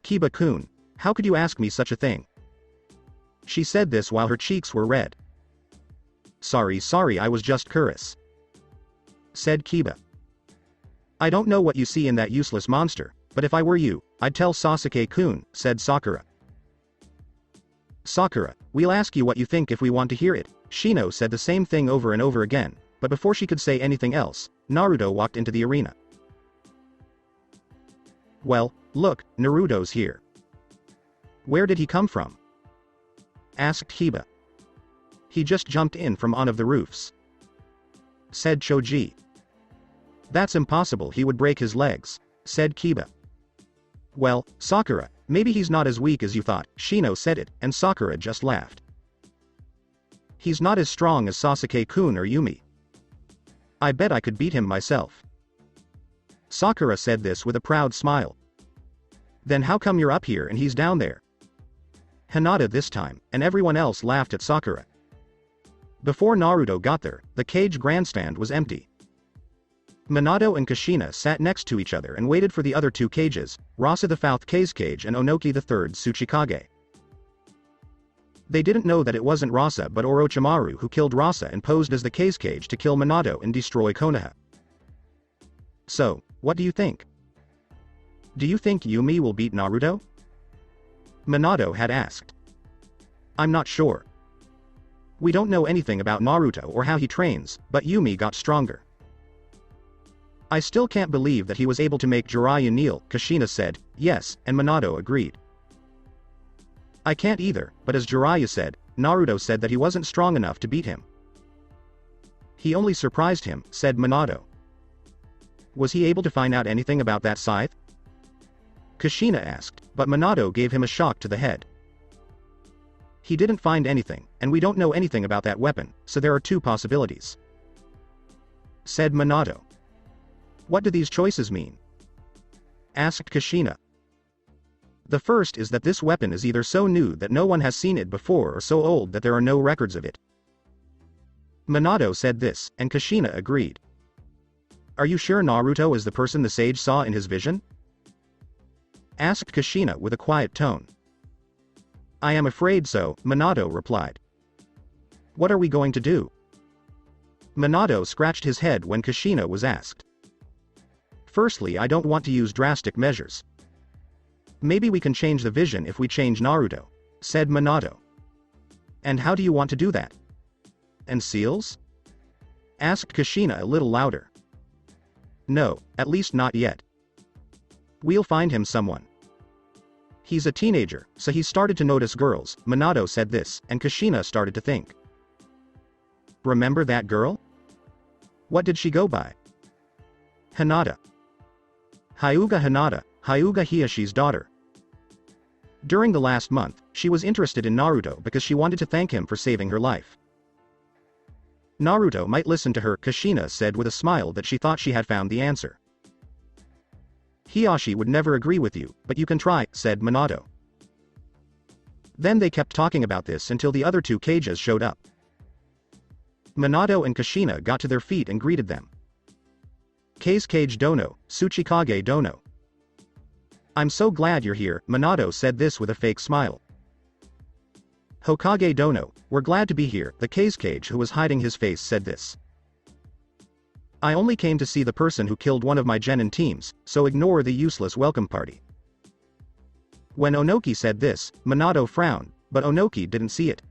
Kiba-kun, how could you ask me such a thing? She said this while her cheeks were red. Sorry, I was just curious, said Kiba. I don't know what you see in that useless monster, but if I were you, I'd tell Sasuke-kun, said Sakura. Sakura, we'll ask you what you think if we want to hear it, Shino said the same thing over and over again, but before she could say anything else, Naruto walked into the arena. Well, look, Naruto's here. Where did he come from? Asked Kiba. He just jumped in from one of the roofs, said Choji. That's impossible, he would break his legs, said Kiba. Well, Sakura, maybe he's not as weak as you thought, Shino said it, and Sakura just laughed. He's not as strong as Sasuke-kun or Yumi. I bet I could beat him myself. Sakura said this with a proud smile. Then how come you're up here and he's down there? Hinata this time, and everyone else laughed at Sakura. Before Naruto got there, the cage grandstand was empty. Minato and Kushina sat next to each other and waited for the other two cages, Rasa the 4th cage and Onoki the 3rd Tsuchikage. They didn't know that it wasn't Rasa but Orochimaru who killed Rasa and posed as the cage to kill Minato and destroy Konoha. So, what do you think? Do you think Yumi will beat Naruto? Minato had asked. I'm not sure. We don't know anything about Naruto or how he trains, but Yumi got stronger. I still can't believe that he was able to make Jiraiya kneel, Kushina said, yes, and Minato agreed. I can't either, but as Jiraiya said, Naruto said that he wasn't strong enough to beat him. He only surprised him, said Minato. Was he able to find out anything about that scythe? Kushina asked, but Minato gave him a shock to the head. He didn't find anything, and we don't know anything about that weapon, so there are two possibilities, said Minato. What do these choices mean? asked Kushina. The first is that this weapon is either so new that no one has seen it before or so old that there are no records of it. Minato said this, and Kushina agreed. Are you sure Naruto is the person the sage saw in his vision? Asked Kushina with a quiet tone. I am afraid so, Minato replied. What are we going to do? Minato scratched his head when Kushina was asked. Firstly, I don't want to use drastic measures. Maybe we can change the vision if we change Naruto, said Minato. And how do you want to do that? And seals? Asked Kushina a little louder. No, at least not yet. We'll find him someone. He's a teenager, so he started to notice girls, Minato said this, and Kushina started to think. Remember that girl? What did she go by? Hinata. Hyuga Hinata, Hyuga Hiyashi's daughter. During the last month, she was interested in Naruto because she wanted to thank him for saving her life. Naruto might listen to her, Kushina said with a smile that she thought she had found the answer. Hiyashi would never agree with you, but you can try, said Minato. Then they kept talking about this until the other two Kages showed up. Minato and Kushina got to their feet and greeted them. Kage Dono, Tsuchikage Dono. I'm so glad you're here, Minato said this with a fake smile. Hokage Dono, we're glad to be here, the Kage who was hiding his face said this. I only came to see the person who killed one of my genin teams, so ignore the useless welcome party. When Onoki said this, Minato frowned, but Onoki didn't see it.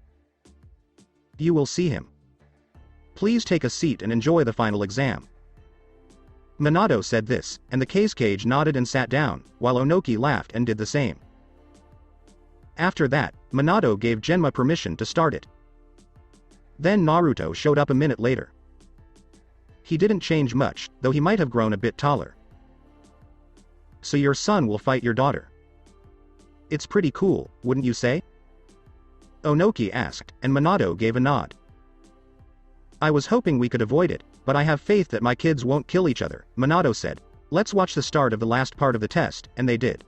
You will see him. Please take a seat and enjoy the final exam. Minato said this, and the Kage nodded and sat down, while Onoki laughed and did the same. After that, Minato gave Genma permission to start it. Then Naruto showed up a minute later. He didn't change much, though he might have grown a bit taller. So your son will fight your daughter. It's pretty cool, wouldn't you say? Onoki asked, and Minato gave a nod. I was hoping we could avoid it, but I have faith that my kids won't kill each other, Minato said. Let's watch the start of the last part of the test, and they did.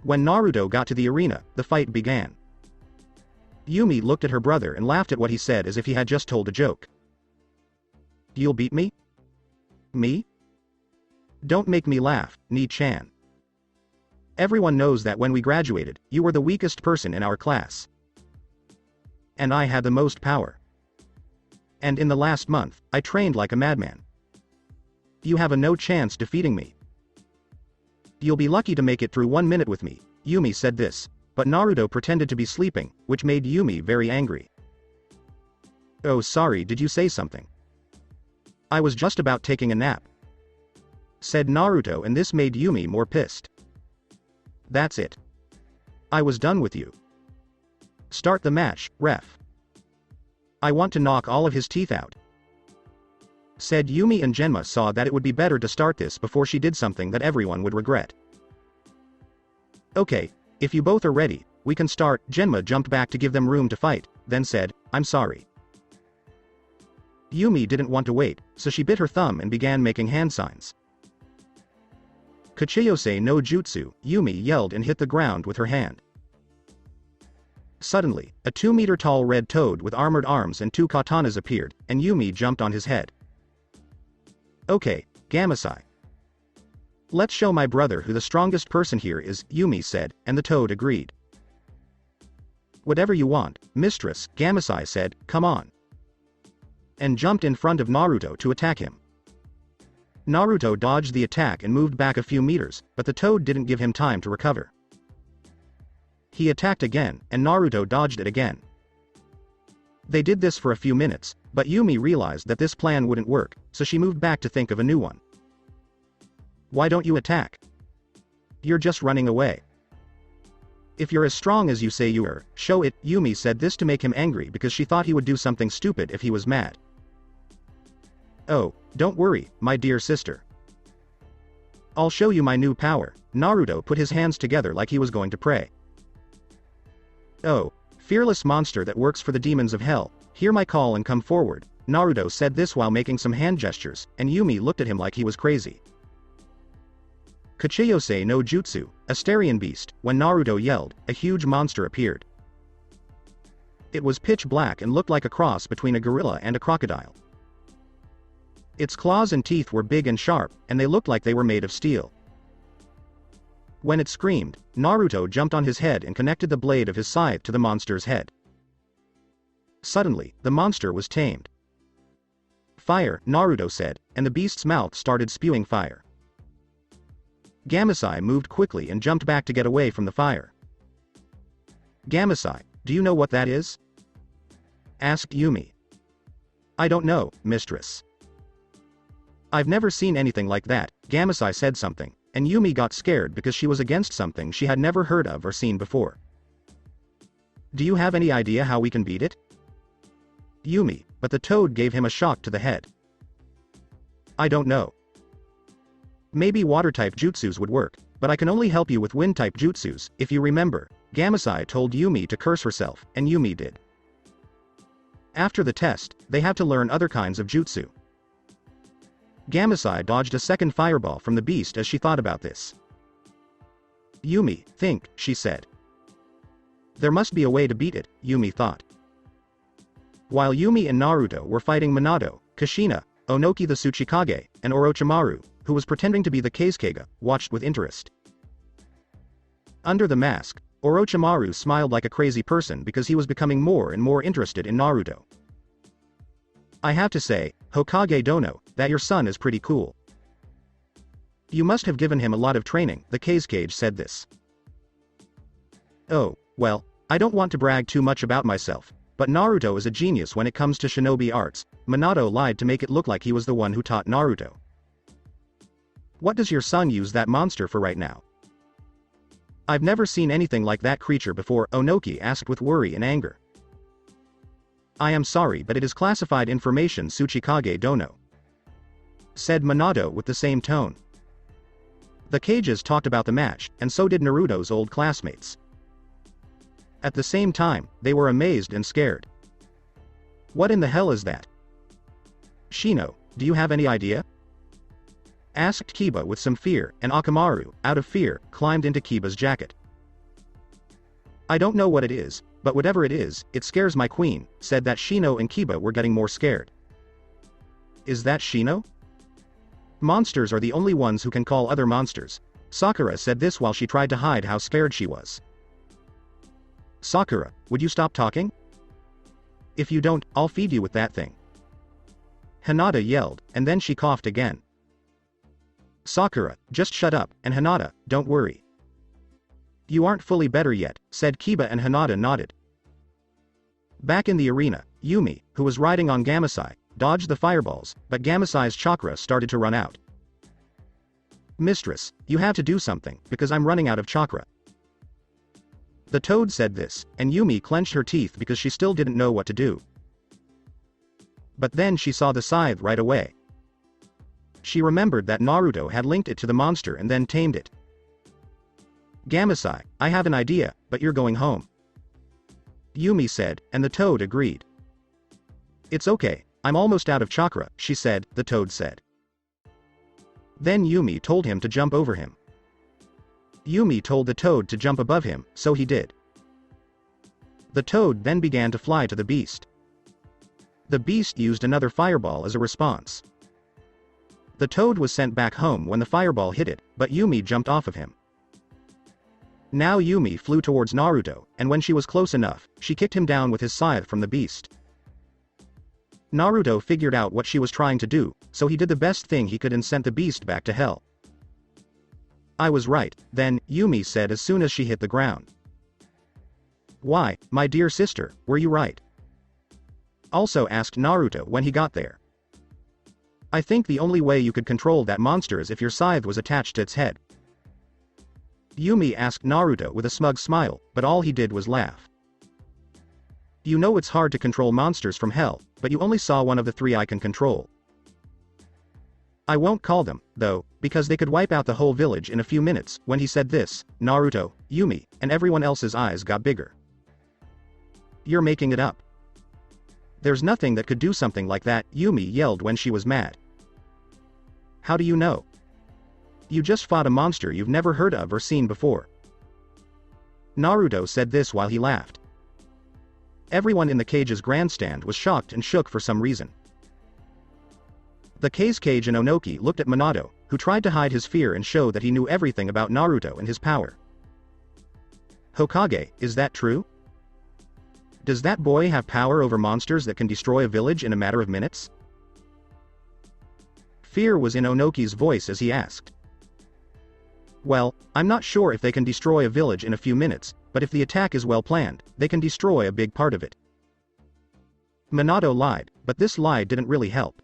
When Naruto got to the arena, the fight began. Yumi looked at her brother and laughed at what he said as if he had just told a joke. You'll beat me? Me? Don't make me laugh, Ni-chan. Everyone knows that when we graduated, you were the weakest person in our class. And I had the most power. And in the last month, I trained like a madman. You have a no chance defeating me. You'll be lucky to make it through 1 minute with me, Yumi said this, but Naruto pretended to be sleeping, which made Yumi very angry. Oh sorry, did you say something? I was just about taking a nap, said Naruto, and this made Yumi more pissed. That's it. I was done with you. Start the match, ref. I want to knock all of his teeth out, said Yumi, and Genma saw that it would be better to start this before she did something that everyone would regret. Okay, if you both are ready, we can start. Genma jumped back to give them room to fight, then said, I'm sorry. Yumi didn't want to wait, so she bit her thumb and began making hand signs. Kachiyose no jutsu, Yumi yelled and hit the ground with her hand. Suddenly, a 2-meter-tall red toad with armored arms and 2 katanas appeared, and Yumi jumped on his head. Okay, Gamasai. Let's show my brother who the strongest person here is, Yumi said, and the toad agreed. Whatever you want, mistress, Gamasai said, come on. And jumped in front of Naruto to attack him. Naruto dodged the attack and moved back a few meters, but the toad didn't give him time to recover. He attacked again, and Naruto dodged it again. They did this for a few minutes, but Yumi realized that this plan wouldn't work, so she moved back to think of a new one. Why don't you attack? You're just running away. If you're as strong as you say you are, show it, Yumi said this to make him angry because she thought he would do something stupid if he was mad. Oh, don't worry, my dear sister. I'll show you my new power. Naruto put his hands together like he was going to pray. Oh, fearless monster that works for the demons of hell, hear my call and come forward, Naruto said this while making some hand gestures, and Yumi looked at him like he was crazy. Kachiyose no Jutsu, Asterion Beast. When Naruto yelled, a huge monster appeared. It was pitch black and looked like a cross between a gorilla and a crocodile. Its claws and teeth were big and sharp, and they looked like they were made of steel. When it screamed, Naruto jumped on his head and connected the blade of his scythe to the monster's head. Suddenly, the monster was tamed. "Fire," Naruto said, and the beast's mouth started spewing fire. Gamasai moved quickly and jumped back to get away from the fire. "Gamasai, do you know what that is?" asked Yumi. "I don't know, mistress." "I've never seen anything like that," Gamasai said something, and Yumi got scared because she was against something she had never heard of or seen before. "Do you have any idea how we can beat it?" Yumi, but the toad gave him a shock to the head. "I don't know. Maybe water-type jutsus would work, but I can only help you with wind-type jutsus, if you remember." Gamasai told Yumi to curse herself, and Yumi did. After the test, they have to learn other kinds of jutsu. Gamasai dodged a second fireball from the beast as she thought about this. "Yumi, think," she said. There must be a way to beat it, Yumi thought. While Yumi and Naruto were fighting Minato, Kushina, Onoki the Tsuchikage, and Orochimaru, who was pretending to be the Kazekage, watched with interest. Under the mask, Orochimaru smiled like a crazy person because he was becoming more and more interested in Naruto. "I have to say, Hokage Dono, that your son is pretty cool. You must have given him a lot of training," the Kazekage said this. "Oh, well, I don't want to brag too much about myself, but Naruto is a genius when it comes to shinobi arts." Minato lied to make it look like he was the one who taught Naruto. "What does your son use that monster for right now?" "I've never seen anything like that creature before," Onoki asked with worry and anger. "I am sorry, but it is classified information, Tsuchikage Dono," said Minato with the same tone. The Kages talked about the match, and so did Naruto's old classmates. At the same time, they were amazed and scared. "What in the hell is that?" "Shino, do you have any idea?" asked Kiba with some fear, and Akamaru, out of fear, climbed into Kiba's jacket. "I don't know what it is, but whatever it is, it scares my queen," said that Shino and Kiba were getting more scared. "Is that Shino?" "Monsters are the only ones who can call other monsters." Sakura said this while she tried to hide how scared she was. "Sakura, would you stop talking? If you don't, I'll feed you with that thing." Hinata yelled, and then she coughed again. "Sakura, just shut up, and Hinata, don't worry." "You aren't fully better yet," said Kiba, and Hinata nodded. Back in the arena, Yumi, who was riding on Gamasai, dodged the fireballs, but Gamasai's chakra started to run out. "Mistress, you have to do something, because I'm running out of chakra." The toad said this, and Yumi clenched her teeth because she still didn't know what to do. But then she saw the scythe right away. She remembered that Naruto had linked it to the monster and then tamed it. "Gamasai, I have an idea, but you're going home," Yumi said, and the toad agreed. "It's okay, I'm almost out of chakra," she said, the toad said. Then Yumi told him to jump over him. Yumi told the toad to jump above him, so he did. The toad then began to fly to the beast. The beast used another fireball as a response. The toad was sent back home when the fireball hit it, but Yumi jumped off of him. Now Yumi flew towards Naruto, and when she was close enough, she kicked him down with his scythe from the beast. Naruto figured out what she was trying to do, so he did the best thing he could and sent the beast back to hell. "I was right," then, Yumi said as soon as she hit the ground. "Why, my dear sister, were you right?" also asked Naruto when he got there. "I think the only way you could control that monster is if your scythe was attached to its head." Yumi asked Naruto with a smug smile, but all he did was laugh. "You know it's hard to control monsters from hell, but you only saw one of the three I can control. I won't call them, though, because they could wipe out the whole village in a few minutes." When he said this, Naruto, Yumi, and everyone else's eyes got bigger. "You're making it up. There's nothing that could do something like that," Yumi yelled when she was mad. "How do you know?" You just fought a monster you've never heard of or seen before. Naruto said this while he laughed. Everyone in the cage's grandstand was shocked and shook for some reason. The Kage and Onoki looked at Minato, who tried to hide his fear and show that he knew everything about Naruto and his power. Hokage, is that true? Does that boy have power over monsters that can destroy a village in a matter of minutes? Fear was in Onoki's voice as he asked. Well, I'm not sure if they can destroy a village in a few minutes, but if the attack is well planned, they can destroy a big part of it. Minato lied, but this lie didn't really help.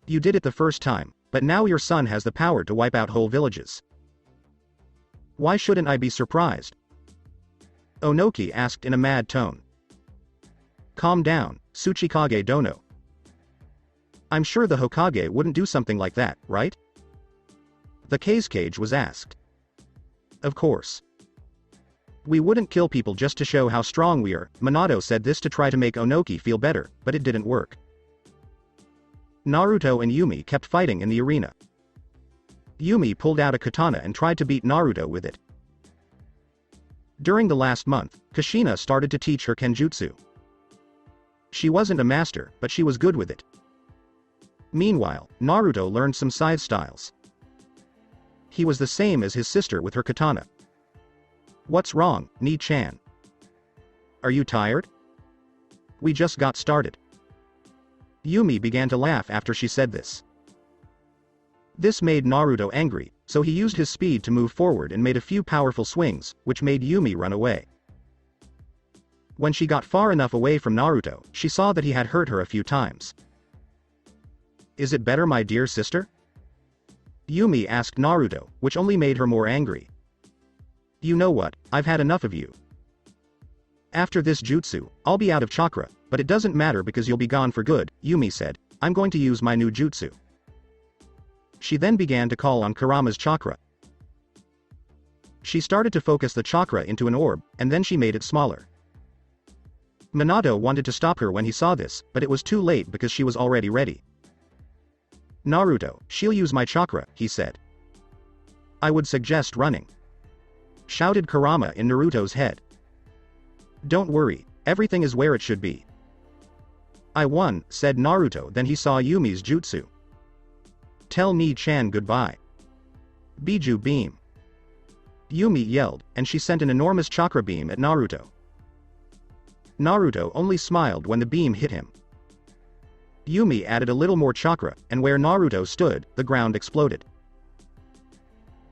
You did it the first time, but now your son has the power to wipe out whole villages. Why shouldn't I be surprised? Onoki asked in a mad tone. Calm down, Tsuchikage Dono. I'm sure the Hokage wouldn't do something like that, right? The Kage was asked. Of course. We wouldn't kill people just to show how strong we are. Minato said this to try to make Onoki feel better, but it didn't work. Naruto and Yumi kept fighting in the arena. Yumi pulled out a katana and tried to beat Naruto with it. During the last month, Kushina started to teach her kenjutsu. She wasn't a master, but she was good with it. Meanwhile, Naruto learned some side styles. He was the same as his sister with her katana. What's wrong, Ni-chan? Are you tired? We just got started. Yumi began to laugh after she said this. This made Naruto angry, so he used his speed to move forward and made a few powerful swings, which made Yumi run away. When she got far enough away from Naruto, she saw that he had hurt her a few times. Is it better, my dear sister? Yumi asked Naruto, which only made her more angry. You know what, I've had enough of you. After this jutsu, I'll be out of chakra, but it doesn't matter because you'll be gone for good, Yumi said. I'm going to use my new jutsu. She then began to call on Kurama's chakra. She started to focus the chakra into an orb, and then she made it smaller. Minato wanted to stop her when he saw this, but it was too late because she was already ready. Naruto, she'll use my chakra, he said. I would suggest running. Shouted Kurama in Naruto's head. Don't worry, everything is where it should be. I won, said Naruto. Then he saw Yumi's jutsu. Tell Ni-chan goodbye. Biju beam. Yumi yelled, and she sent an enormous chakra beam at Naruto. Naruto only smiled when the beam hit him. Yumi added a little more chakra, and where Naruto stood, the ground exploded.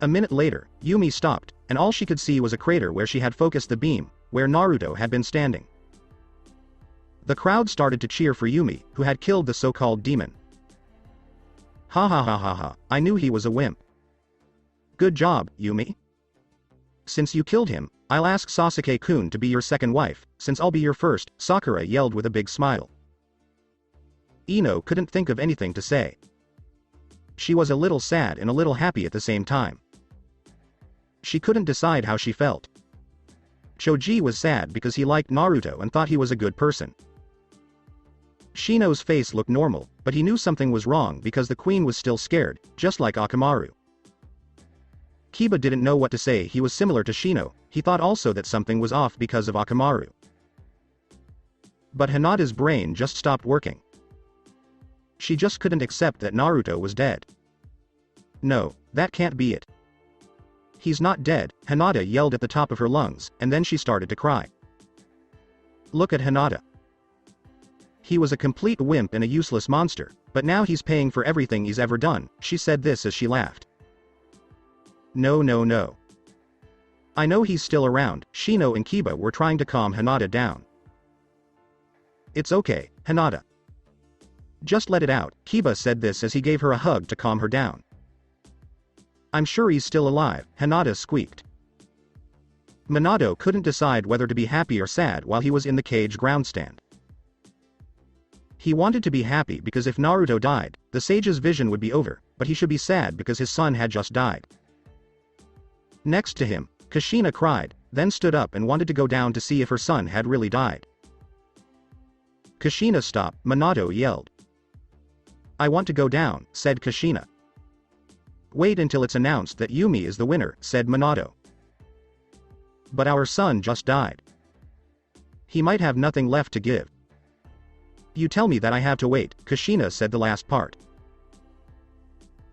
A minute later, Yumi stopped, and all she could see was a crater where she had focused the beam, where Naruto had been standing. The crowd started to cheer for Yumi, who had killed the so-called demon. Ha ha ha ha ha, I knew he was a wimp. Good job, Yumi. Since you killed him, I'll ask Sasuke-kun to be your second wife, since I'll be your first, Sakura yelled with a big smile. Ino couldn't think of anything to say. She was a little sad and a little happy at the same time. She couldn't decide how she felt. Choji was sad because he liked Naruto and thought he was a good person. Shino's face looked normal, but he knew something was wrong because the queen was still scared, just like Akamaru. Kiba didn't know what to say. He was similar to Shino. He thought also that something was off because of Akamaru. But Hinata's brain just stopped working. She just couldn't accept that Naruto was dead. No, that can't be it. He's not dead, Hinata yelled at the top of her lungs, and then she started to cry. Look at Hinata. He was a complete wimp and a useless monster, but now he's paying for everything he's ever done, she said this as she laughed. No no no. I know he's still around, Shino and Kiba were trying to calm Hinata down. It's okay, Hinata. Just let it out, Kiba said this as he gave her a hug to calm her down. I'm sure he's still alive, Hinata squeaked. Minato couldn't decide whether to be happy or sad while he was in the cage groundstand. He wanted to be happy because if Naruto died, the sage's vision would be over, but he should be sad because his son had just died. Next to him, Kushina cried, then stood up and wanted to go down to see if her son had really died. Kushina stopped, Minato yelled. I want to go down, said Kushina. Wait until it's announced that Yumi is the winner, said Minato. But our son just died. He might have nothing left to give. You tell me that I have to wait, Kushina said the last part.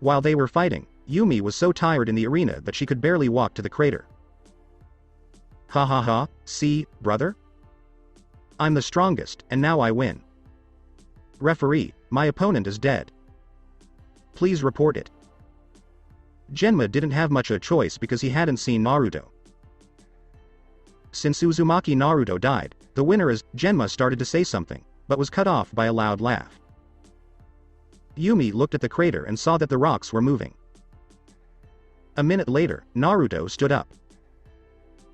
While they were fighting, Yumi was so tired in the arena that she could barely walk to the crater. Ha ha ha, see, brother? I'm the strongest, and now I win. Referee, my opponent is dead. Please report it. Genma didn't have much of a choice because he hadn't seen Naruto. Since Uzumaki Naruto died, the winner is, Genma started to say something, but was cut off by a loud laugh. Yumi looked at the crater and saw that the rocks were moving. A minute later, Naruto stood up.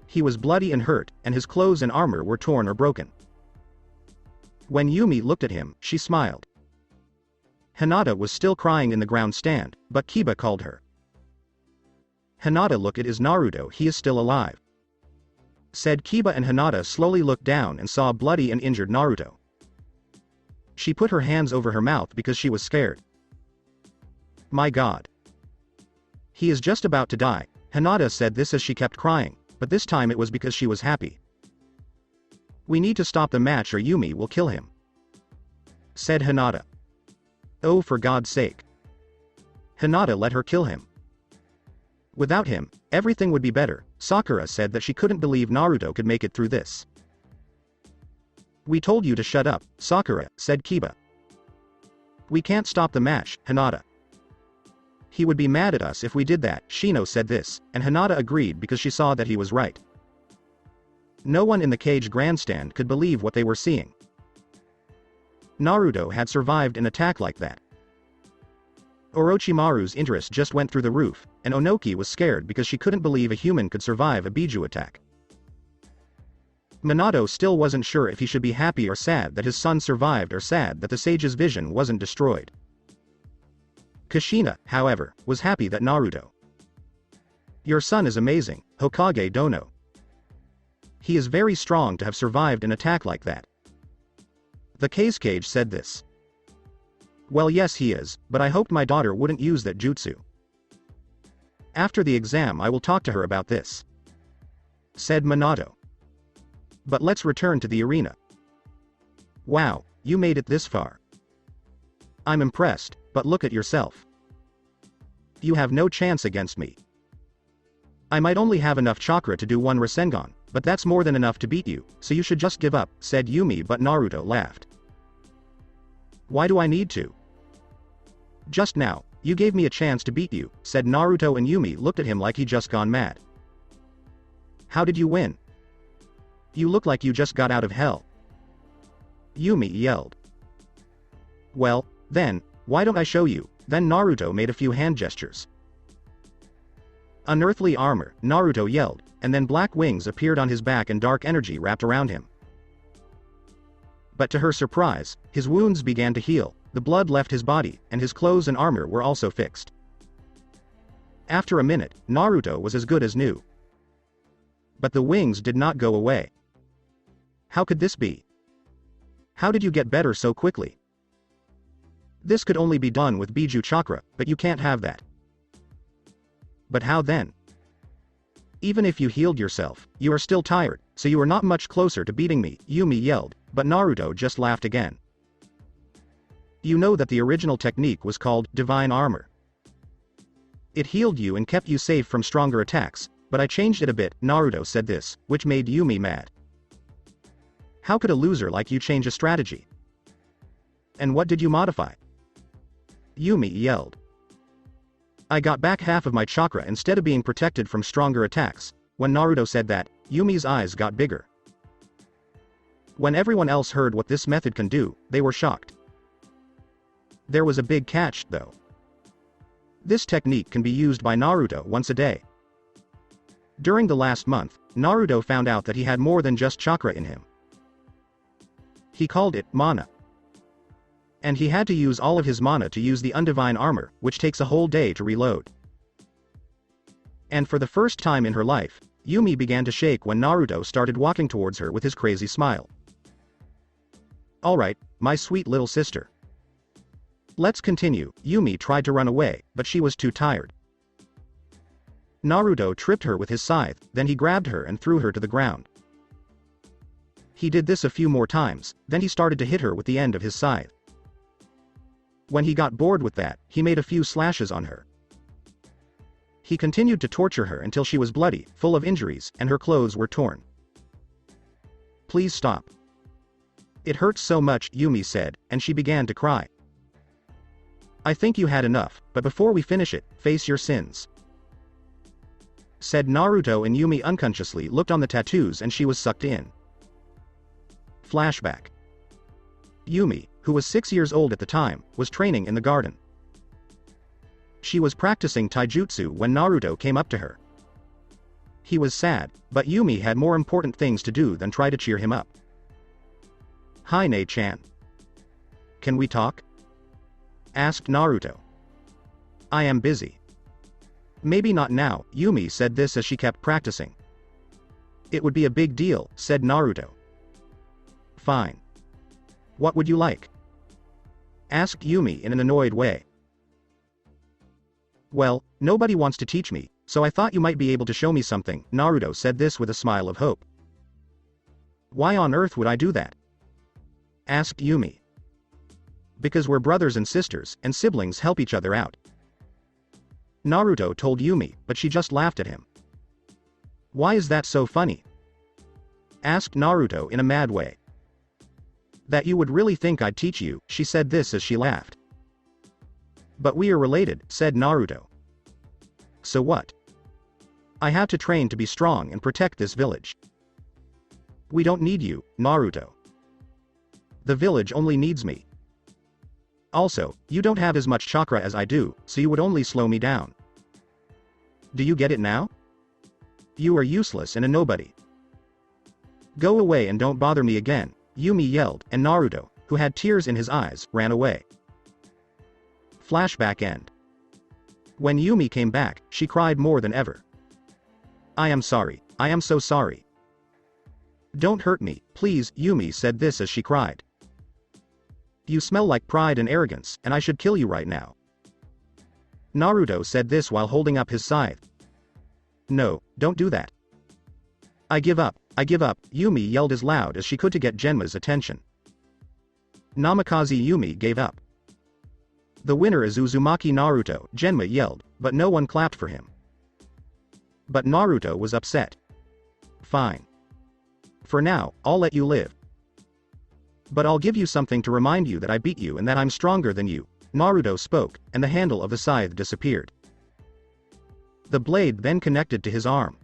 He was bloody and hurt, and his clothes and armor were torn or broken. When Yumi looked at him, she smiled. Hinata was still crying in the ground stand, but Kiba called her. Hinata, look, it is Naruto, he is still alive. Said Kiba, and Hinata slowly looked down and saw bloody and injured Naruto. She put her hands over her mouth because she was scared. My God. He is just about to die, Hinata said this as she kept crying, but this time it was because she was happy. We need to stop the match or Yumi will kill him, said Hinata. Oh, for God's sake. Hinata let her kill him. Without him, everything would be better, Sakura said that she couldn't believe Naruto could make it through this. We told you to shut up, Sakura, said Kiba. We can't stop the match, Hinata. He would be mad at us if we did that, Shino said this, and Hinata agreed because she saw that he was right. No one in the cage grandstand could believe what they were seeing. Naruto had survived an attack like that. Orochimaru's interest just went through the roof, and Onoki was scared because she couldn't believe a human could survive a Biju attack. Minato still wasn't sure if he should be happy or sad that his son survived or sad that the sage's vision wasn't destroyed. Kushina, however, was happy that Naruto. Your son is amazing, Hokage Dono. He is very strong to have survived an attack like that. The Kazekage said this. Well, yes, he is, but I hoped my daughter wouldn't use that jutsu. After the exam I will talk to her about this, said Minato. But let's return to the arena. Wow, you made it this far. I'm impressed, but look at yourself. You have no chance against me. I might only have enough chakra to do one Rasengan, but that's more than enough to beat you, so you should just give up, said Yumi, but Naruto laughed. Why do I need to? Just now, you gave me a chance to beat you, said Naruto, and Yumi looked at him like he just gone mad. How did you win? You look like you just got out of hell, Yumi yelled. Well, then, why don't I show you? Then Naruto made a few hand gestures. Unearthly armor, Naruto yelled, and then black wings appeared on his back and dark energy wrapped around him. But to her surprise, his wounds began to heal, the blood left his body, and his clothes and armor were also fixed. After a minute, Naruto was as good as new. But the wings did not go away. How could this be? How did you get better so quickly? This could only be done with Biju Chakra, but you can't have that. But how then? Even if you healed yourself, you are still tired, so you are not much closer to beating me, Yumi yelled, but Naruto just laughed again. You know that the original technique was called Divine Armor. It healed you and kept you safe from stronger attacks, but I changed it a bit, Naruto said this, which made Yumi mad. How could a loser like you change a strategy? And what did you modify? Yumi yelled. I got back half of my chakra instead of being protected from stronger attacks. When Naruto said that, Yumi's eyes got bigger. When everyone else heard what this method can do, they were shocked. There was a big catch, though. This technique can be used by Naruto once a day. During the last month, Naruto found out that he had more than just chakra in him. He called it mana. And he had to use all of his mana to use the undivine armor, which takes a whole day to reload. And for the first time in her life, Yumi began to shake when Naruto started walking towards her with his crazy smile. Alright, my sweet little sister. Let's continue. Yumi tried to run away, but she was too tired. Naruto tripped her with his scythe, then he grabbed her and threw her to the ground. He did this a few more times, then he started to hit her with the end of his scythe. When he got bored with that, he made a few slashes on her. He continued to torture her until she was bloody, full of injuries, and her clothes were torn. "Please stop. It hurts so much," Yumi said, and she began to cry. "I think you had enough, but before we finish it, face your sins," said Naruto, and Yumi unconsciously looked on the tattoos and she was sucked in. Flashback. Yumi, who was 6 years old at the time, was training in the garden. She was practicing taijutsu when Naruto came up to her. He was sad, but Yumi had more important things to do than try to cheer him up. "Hi Ne-chan. Can we talk?" asked Naruto. "I am busy." "Maybe not now," Yumi said this as she kept practicing. "It would be a big deal," said Naruto. "Fine. What would you like?" asked Yumi in an annoyed way. "Well, nobody wants to teach me, so I thought you might be able to show me something," Naruto said this with a smile of hope. "Why on earth would I do that?" asked Yumi. "Because we're brothers and sisters, and siblings help each other out," Naruto told Yumi, but she just laughed at him. "Why is that so funny?" asked Naruto in a mad way. "That you would really think I'd teach you," she said this as she laughed. "But we are related," said Naruto. "So what? I have to train to be strong and protect this village." "We don't need you, Naruto. The village only needs me. Also, you don't have as much chakra as I do, so you would only slow me down. Do you get it now? You are useless and a nobody. Go away and don't bother me again," Yumi yelled, and Naruto, who had tears in his eyes, ran away. Flashback end. When Yumi came back, she cried more than ever. "I am sorry. I am so sorry. Don't hurt me, please," Yumi said this as she cried. "You smell like pride and arrogance, and I should kill you right now." Naruto said this while holding up his scythe. "No, don't do that. I give up, Yumi yelled as loud as she could to get Genma's attention. Namikaze Yumi gave up. "The winner is Uzumaki Naruto," Genma yelled, but no one clapped for him. But Naruto was upset. "Fine. For now, I'll let you live. But I'll give you something to remind you that I beat you and that I'm stronger than you," Naruto spoke, and the handle of the scythe disappeared. The blade then connected to his arm.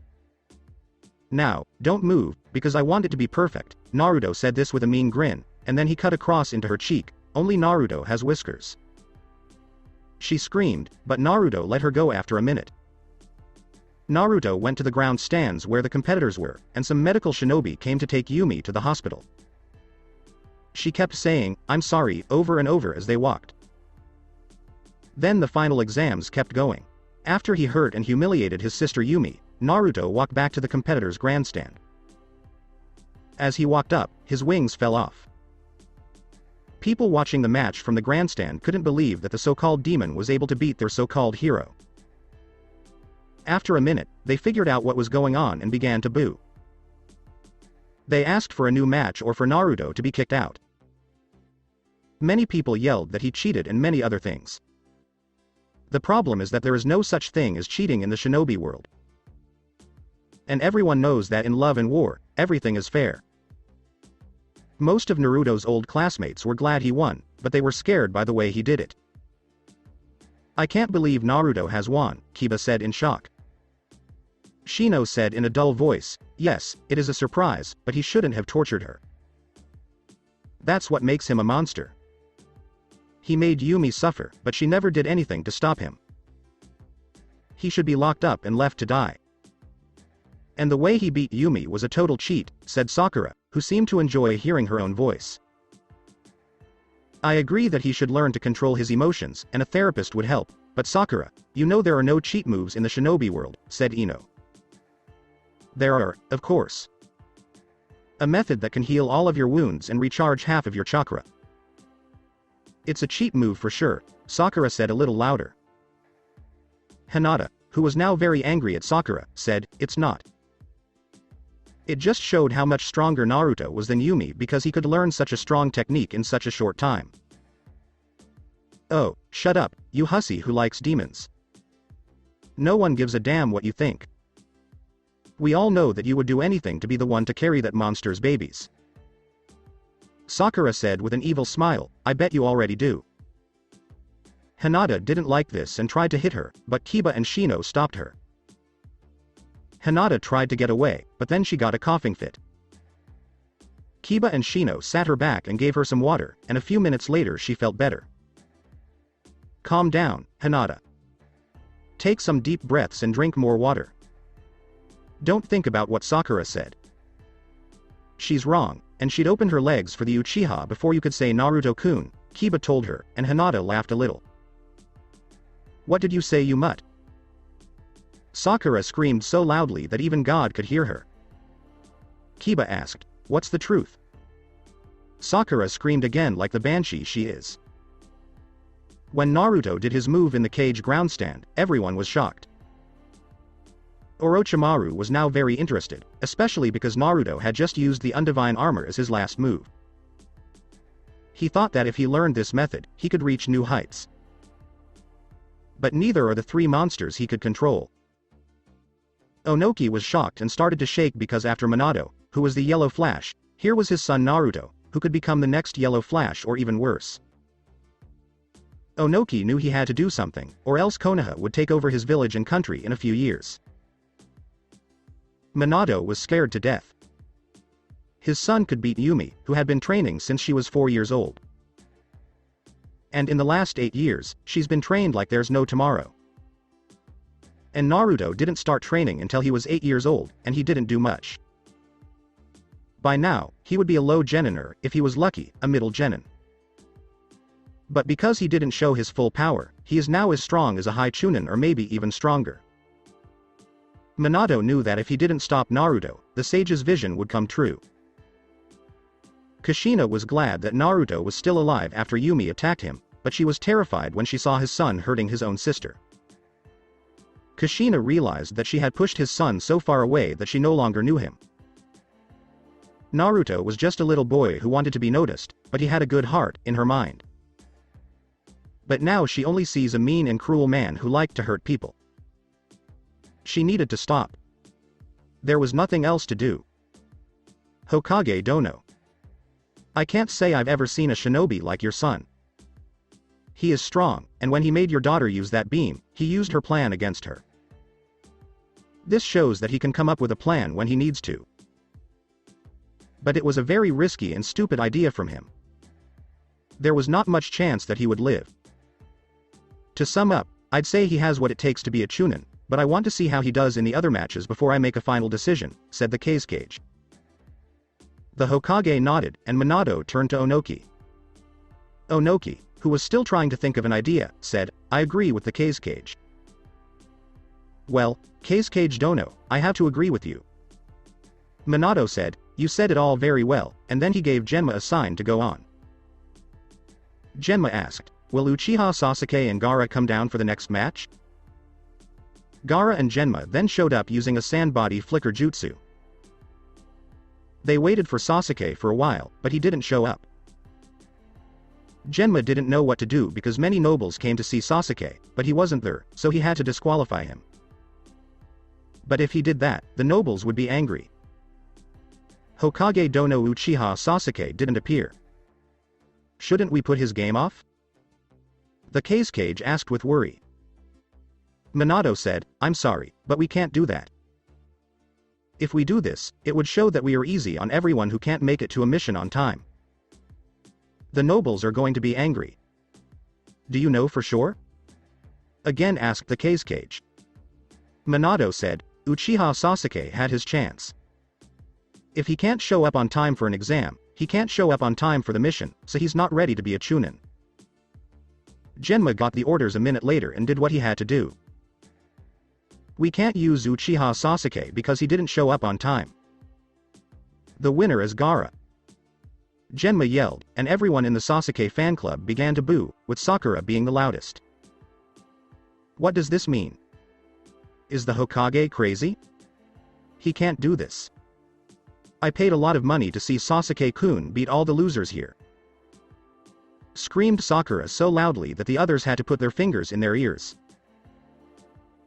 "Now, don't move, because I want it to be perfect," Naruto said this with a mean grin, and then he cut a cross into her cheek. "Only Naruto has whiskers." She screamed, but Naruto let her go after a minute. Naruto went to the ground stands where the competitors were, and some medical shinobi came to take Yumi to the hospital. She kept saying, "I'm sorry," over and over as they walked. Then the final exams kept going. After he hurt and humiliated his sister Yumi, Naruto walked back to the competitor's grandstand. As he walked up, his wings fell off. People watching the match from the grandstand couldn't believe that the so-called demon was able to beat their so-called hero. After a minute, they figured out what was going on and began to boo. They asked for a new match or for Naruto to be kicked out. Many people yelled that he cheated and many other things. The problem is that there is no such thing as cheating in the shinobi world. And everyone knows that in love and war, everything is fair. Most of Naruto's old classmates were glad he won, but they were scared by the way he did it. "I can't believe Naruto has won," Kiba said in shock. Shino said in a dull voice, "Yes, it is a surprise, but he shouldn't have tortured her. That's what makes him a monster. He made Yumi suffer, but she never did anything to stop him. He should be locked up and left to die. And the way he beat Yumi was a total cheat," said Sakura, who seemed to enjoy hearing her own voice. "I agree that he should learn to control his emotions, and a therapist would help, but Sakura, you know there are no cheat moves in the shinobi world," said Ino. "There are, of course. A method that can heal all of your wounds and recharge half of your chakra. It's a cheat move for sure," Sakura said a little louder. Hinata, who was now very angry at Sakura, said, "It's not." It just showed how much stronger Naruto was than Yumi because he could learn such a strong technique in such a short time. "Oh, shut up, you hussy who likes demons. No one gives a damn what you think. We all know that you would do anything to be the one to carry that monster's babies." Sakura said with an evil smile, "I bet you already do." Hinata didn't like this and tried to hit her, but Kiba and Shino stopped her. Hinata tried to get away, but then she got a coughing fit. Kiba and Shino sat her back and gave her some water, and a few minutes later she felt better. "Calm down, Hinata. Take some deep breaths and drink more water. Don't think about what Sakura said. She's wrong, and she'd opened her legs for the Uchiha before you could say Naruto-kun," Kiba told her, and Hinata laughed a little. "What did you say, you mutt?" Sakura screamed so loudly that even God could hear her. Kiba asked, "What's the truth?" Sakura screamed again like the banshee she is. When Naruto did his move in the cage groundstand, everyone was shocked. Orochimaru was now very interested, especially because Naruto had just used the Undivine Armor as his last move. He thought that if he learned this method, he could reach new heights. But neither are the three monsters he could control. Onoki was shocked and started to shake because after Minato, who was the Yellow Flash, here was his son Naruto, who could become the next Yellow Flash or even worse. Onoki knew he had to do something, or else Konoha would take over his village and country in a few years. Minato was scared to death. His son could beat Yumi, who had been training since she was 4 years old. And in the last 8 years, she's been trained like there's no tomorrow. And Naruto didn't start training until he was 8 years old, and he didn't do much. By now, he would be a low genin or, if he was lucky, a middle genin. But because he didn't show his full power, he is now as strong as a high chunin or maybe even stronger. Minato knew that if he didn't stop Naruto, the sage's vision would come true. Kushina was glad that Naruto was still alive after Yumi attacked him, but she was terrified when she saw his son hurting his own sister. Kushina realized that she had pushed his son so far away that she no longer knew him. Naruto was just a little boy who wanted to be noticed, but he had a good heart, in her mind. But now she only sees a mean and cruel man who liked to hurt people. She needed to stop. There was nothing else to do. Hokage Dono. I can't say I've ever seen a shinobi like your son. He is strong, and when he made your daughter use that beam, he used her plan against her. This shows that he can come up with a plan when he needs to. But it was a very risky and stupid idea from him. There was not much chance that he would live. To sum up, I'd say he has what it takes to be a chunin, but I want to see how he does in the other matches before I make a final decision, said the Kazekage. The Hokage nodded, and Minato turned to Onoki. Onoki, who was still trying to think of an idea, said, I agree with the Kazekage. Well, Kazekage Dono, I have to agree with you. Minato said, you said it all very well, and then he gave Genma a sign to go on. Genma asked, will Uchiha Sasuke and Gaara come down for the next match? Gaara and Genma then showed up using a sand body flicker jutsu. They waited for Sasuke for a while, but he didn't show up. Genma didn't know what to do because many nobles came to see Sasuke, but he wasn't there, so he had to disqualify him. But if he did that, the nobles would be angry. Hokage Dono Uchiha Sasuke didn't appear. Shouldn't we put his game off? The Kazekage asked with worry. Minato said, I'm sorry, but we can't do that. If we do this, it would show that we are easy on everyone who can't make it to a mission on time. The nobles are going to be angry. Do you know for sure? Again asked the Kazekage. Minato said, Uchiha Sasuke had his chance. If he can't show up on time for an exam, he can't show up on time for the mission, so he's not ready to be a chunin. Genma got the orders a minute later and did what he had to do. We can't use Uchiha Sasuke because he didn't show up on time. The winner is Gaara. Genma yelled, and everyone in the Sasuke fan club began to boo, with Sakura being the loudest. What does this mean? Is the Hokage crazy? He can't do this. I paid a lot of money to see Sasuke-kun beat all the losers here. Screamed Sakura so loudly that the others had to put their fingers in their ears.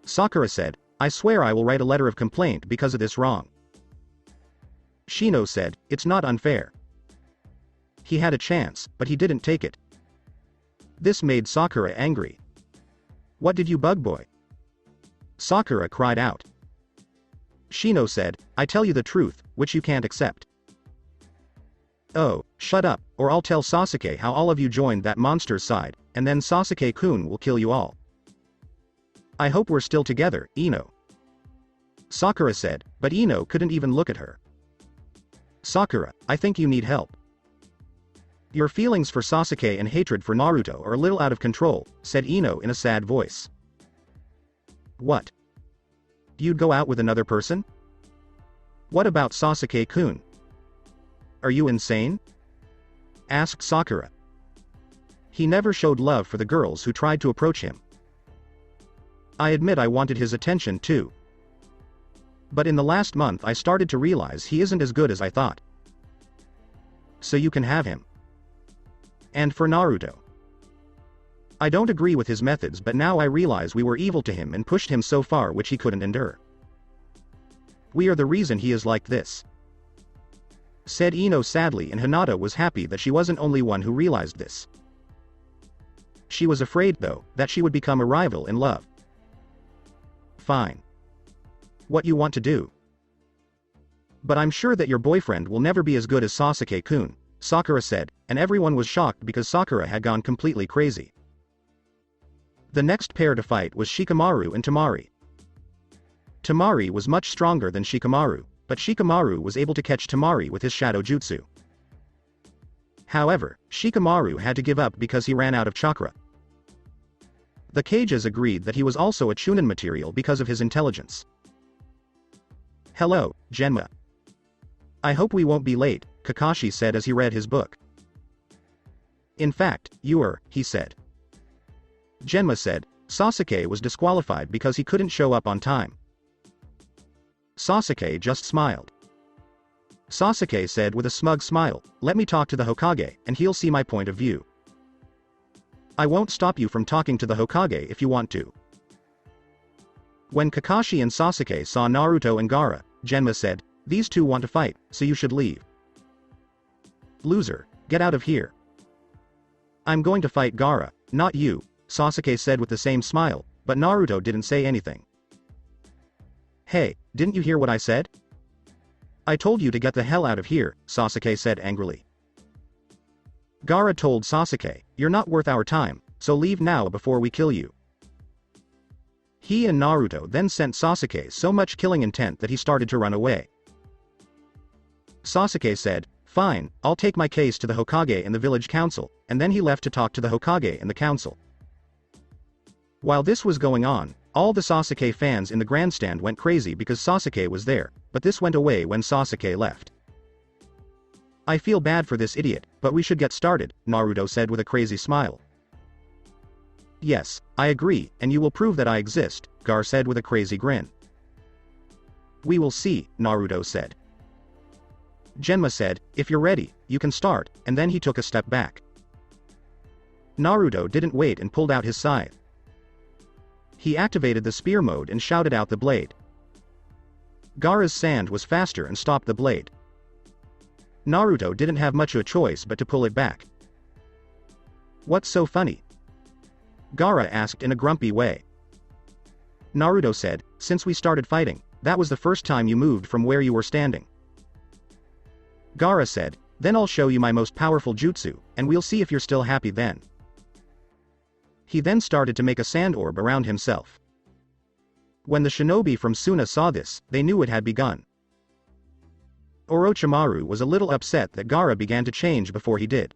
Sakura said, I swear I will write a letter of complaint because of this wrong. Shino said, it's not unfair. He had a chance, but he didn't take it. This made Sakura angry. What did you bug boy? Sakura cried out. Shino said, I tell you the truth, which you can't accept. Oh, shut up, or I'll tell Sasuke how all of you joined that monster's side, and then Sasuke-kun will kill you all. I hope we're still together, Ino. Sakura said, but Ino couldn't even look at her. Sakura, I think you need help. Your feelings for Sasuke and hatred for Naruto are a little out of control, said Ino in a sad voice. What? You'd go out with another person? What about Sasuke-kun? Are you insane? Asked Sakura. He never showed love for the girls who tried to approach him. I admit I wanted his attention too. But in the last month I started to realize he isn't as good as I thought. So you can have him. And for Naruto. I don't agree with his methods, but now I realize we were evil to him and pushed him so far which he couldn't endure. We are the reason he is like this. Said Ino sadly, and Hinata was happy that she wasn't only one who realized this. She was afraid, though, that she would become a rival in love. Fine. What you want to do? But I'm sure that your boyfriend will never be as good as Sasuke-kun, Sakura said, and everyone was shocked because Sakura had gone completely crazy. The next pair to fight was Shikamaru and Temari. Temari was much stronger than Shikamaru, but Shikamaru was able to catch Temari with his shadow jutsu. However, Shikamaru had to give up because he ran out of chakra. The Kages agreed that he was also a Chunin material because of his intelligence. Hello, Genma. I hope we won't be late, Kakashi said as he read his book. In fact, you are, he said. Genma said, Sasuke was disqualified because he couldn't show up on time. Sasuke just smiled. Sasuke said with a smug smile, let me talk to the Hokage, and he'll see my point of view. I won't stop you from talking to the Hokage if you want to. When Kakashi and Sasuke saw Naruto and Gaara, Genma said, these two want to fight, so you should leave. Loser, get out of here. I'm going to fight Gaara, not you, Sasuke said with the same smile, but Naruto didn't say anything. Hey, didn't you hear what I said? I told you to get the hell out of here, Sasuke said angrily. Gaara told Sasuke, you're not worth our time, so leave now before we kill you. He and Naruto then sent Sasuke so much killing intent that he started to run away. Sasuke said, fine, I'll take my case to the Hokage and the village council, and then he left to talk to the Hokage and the council. While this was going on, all the Sasuke fans in the grandstand went crazy because Sasuke was there, but this went away when Sasuke left. I feel bad for this idiot, but we should get started, Naruto said with a crazy smile. Yes, I agree, and you will prove that I exist, Gar said with a crazy grin. We will see, Naruto said. Genma said, if you're ready, you can start, and then he took a step back. Naruto didn't wait and pulled out his scythe. He activated the spear mode and shouted out the blade. Gaara's sand was faster and stopped the blade. Naruto didn't have much of a choice but to pull it back. What's so funny? Gaara asked in a grumpy way. Naruto said, since we started fighting, that was the first time you moved from where you were standing. Gaara said, then I'll show you my most powerful jutsu, and we'll see if you're still happy then. He then started to make a sand orb around himself. When the shinobi from Suna saw this, they knew it had begun. Orochimaru was a little upset that Gaara began to change before he did.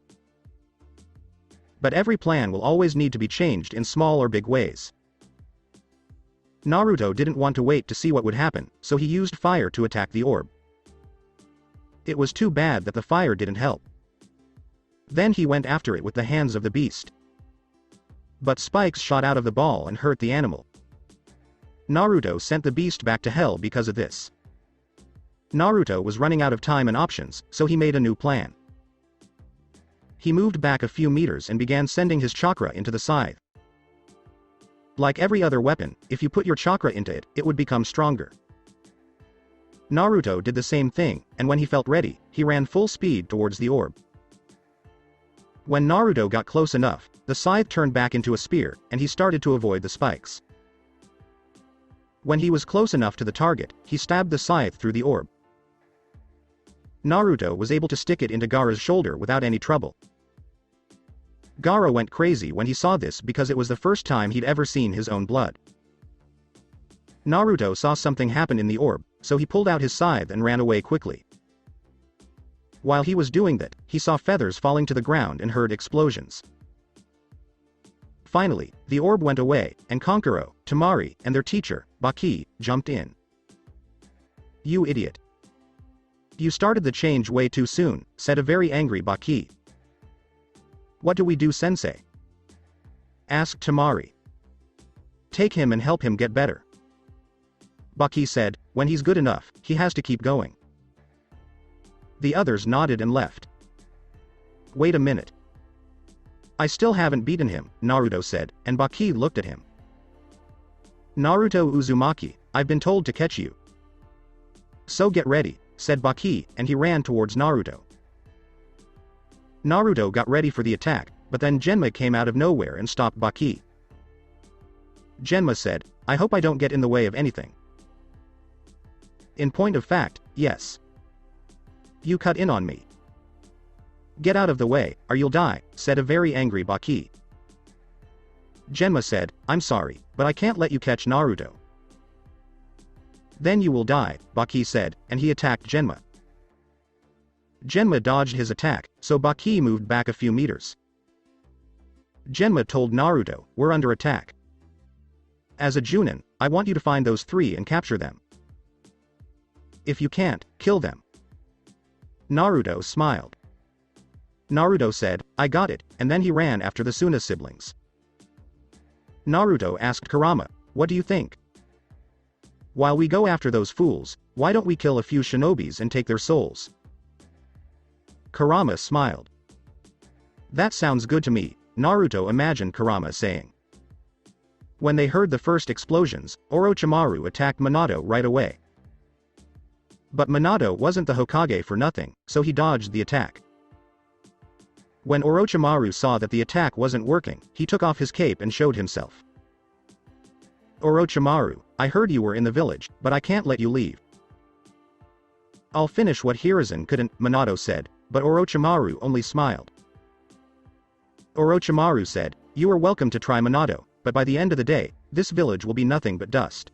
But every plan will always need to be changed in small or big ways. Naruto didn't want to wait to see what would happen, so he used fire to attack the orb. It was too bad that the fire didn't help. Then he went after it with the hands of the beast. But spikes shot out of the ball and hurt the animal. Naruto sent the beast back to hell because of this. Naruto was running out of time and options, so he made a new plan. He moved back a few meters and began sending his chakra into the scythe. Like every other weapon, if you put your chakra into it, it would become stronger. Naruto did the same thing, and when he felt ready, he ran full speed towards the orb. When Naruto got close enough, the scythe turned back into a spear, and he started to avoid the spikes. When he was close enough to the target, he stabbed the scythe through the orb. Naruto was able to stick it into Gaara's shoulder without any trouble. Gaara went crazy when he saw this because it was the first time he'd ever seen his own blood. Naruto saw something happen in the orb, so he pulled out his scythe and ran away quickly. While he was doing that, he saw feathers falling to the ground and heard explosions. Finally, the orb went away, and Kankuro, Temari, and their teacher, Baki, jumped in. "You idiot. You started the change way too soon," said a very angry Baki. "What do we do, sensei?" asked Temari. "Take him and help him get better." Baki said, "When he's good enough, he has to keep going." The others nodded and left. "Wait a minute. I still haven't beaten him," Naruto said, and Baki looked at him. "Naruto Uzumaki, I've been told to catch you. So get ready," said Baki, and he ran towards Naruto. Naruto got ready for the attack, but then Genma came out of nowhere and stopped Baki. Genma said, "I hope I don't get in the way of anything." "In point of fact, yes. You cut in on me." "Get out of the way, or you'll die," said a very angry Baki. Genma said, "I'm sorry, but I can't let you catch Naruto." "Then you will die," Baki said, and he attacked Genma. Genma dodged his attack, so Baki moved back a few meters. Genma told Naruto, "We're under attack. As a Junin, I want you to find those three and capture them. If you can't, kill them." Naruto smiled. Naruto said, "I got it," and then he ran after the Suna siblings. Naruto asked Kurama, "What do you think? While we go after those fools, why don't we kill a few shinobis and take their souls?" Kurama smiled. "That sounds good to me," Naruto imagined Kurama saying. When they heard the first explosions, Orochimaru attacked Minato right away. But Minato wasn't the Hokage for nothing, so he dodged the attack. When Orochimaru saw that the attack wasn't working, he took off his cape and showed himself. "Orochimaru, I heard you were in the village, but I can't let you leave. I'll finish what Hiruzen couldn't," Minato said, but Orochimaru only smiled. Orochimaru said, "You are welcome to try, Minato, but by the end of the day, this village will be nothing but dust."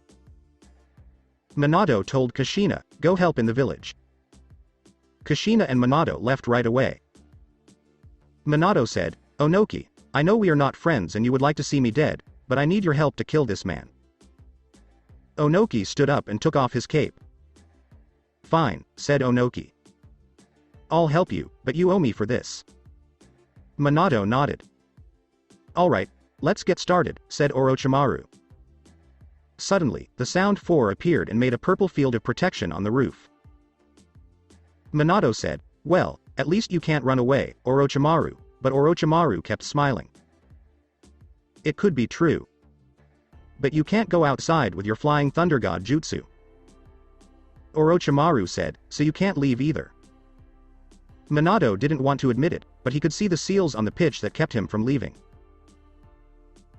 Minato told Kushina, "Go help in the village." Kushina and Minato left right away. Minato said, "Onoki, I know we are not friends and you would like to see me dead, but I need your help to kill this man." Onoki stood up and took off his cape. "Fine," said Onoki. "I'll help you, but you owe me for this." Minato nodded. "Alright, let's get started," said Orochimaru. Suddenly, the Sound 4 appeared and made a purple field of protection on the roof. Minato said, "Well, at least you can't run away, Orochimaru," but Orochimaru kept smiling. It could be true. But you can't go outside with your flying thunder god jutsu. Orochimaru said, "So you can't leave either." Minato didn't want to admit it, but he could see the seals on the pitch that kept him from leaving.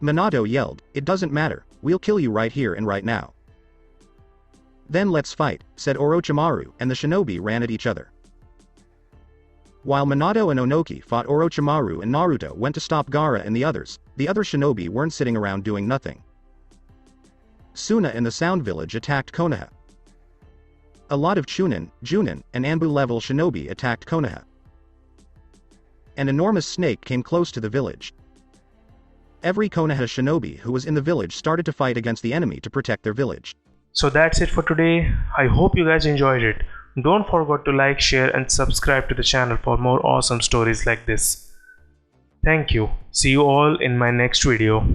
Minato yelled, "It doesn't matter, we'll kill you right here and right now." "Then let's fight," said Orochimaru, and the shinobi ran at each other. While Minato and Onoki fought, Orochimaru and Naruto went to stop Gaara and the other shinobi weren't sitting around doing nothing. Suna and the Sound Village attacked Konoha. A lot of Chunin, Junin, and Anbu-level shinobi attacked Konoha. An enormous snake came close to the village. Every Konoha shinobi who was in the village started to fight against the enemy to protect their village. So that's it for today. I hope you guys enjoyed it. Don't forget to like, share and subscribe to the channel for more awesome stories like this. Thank you. See you all in my next video.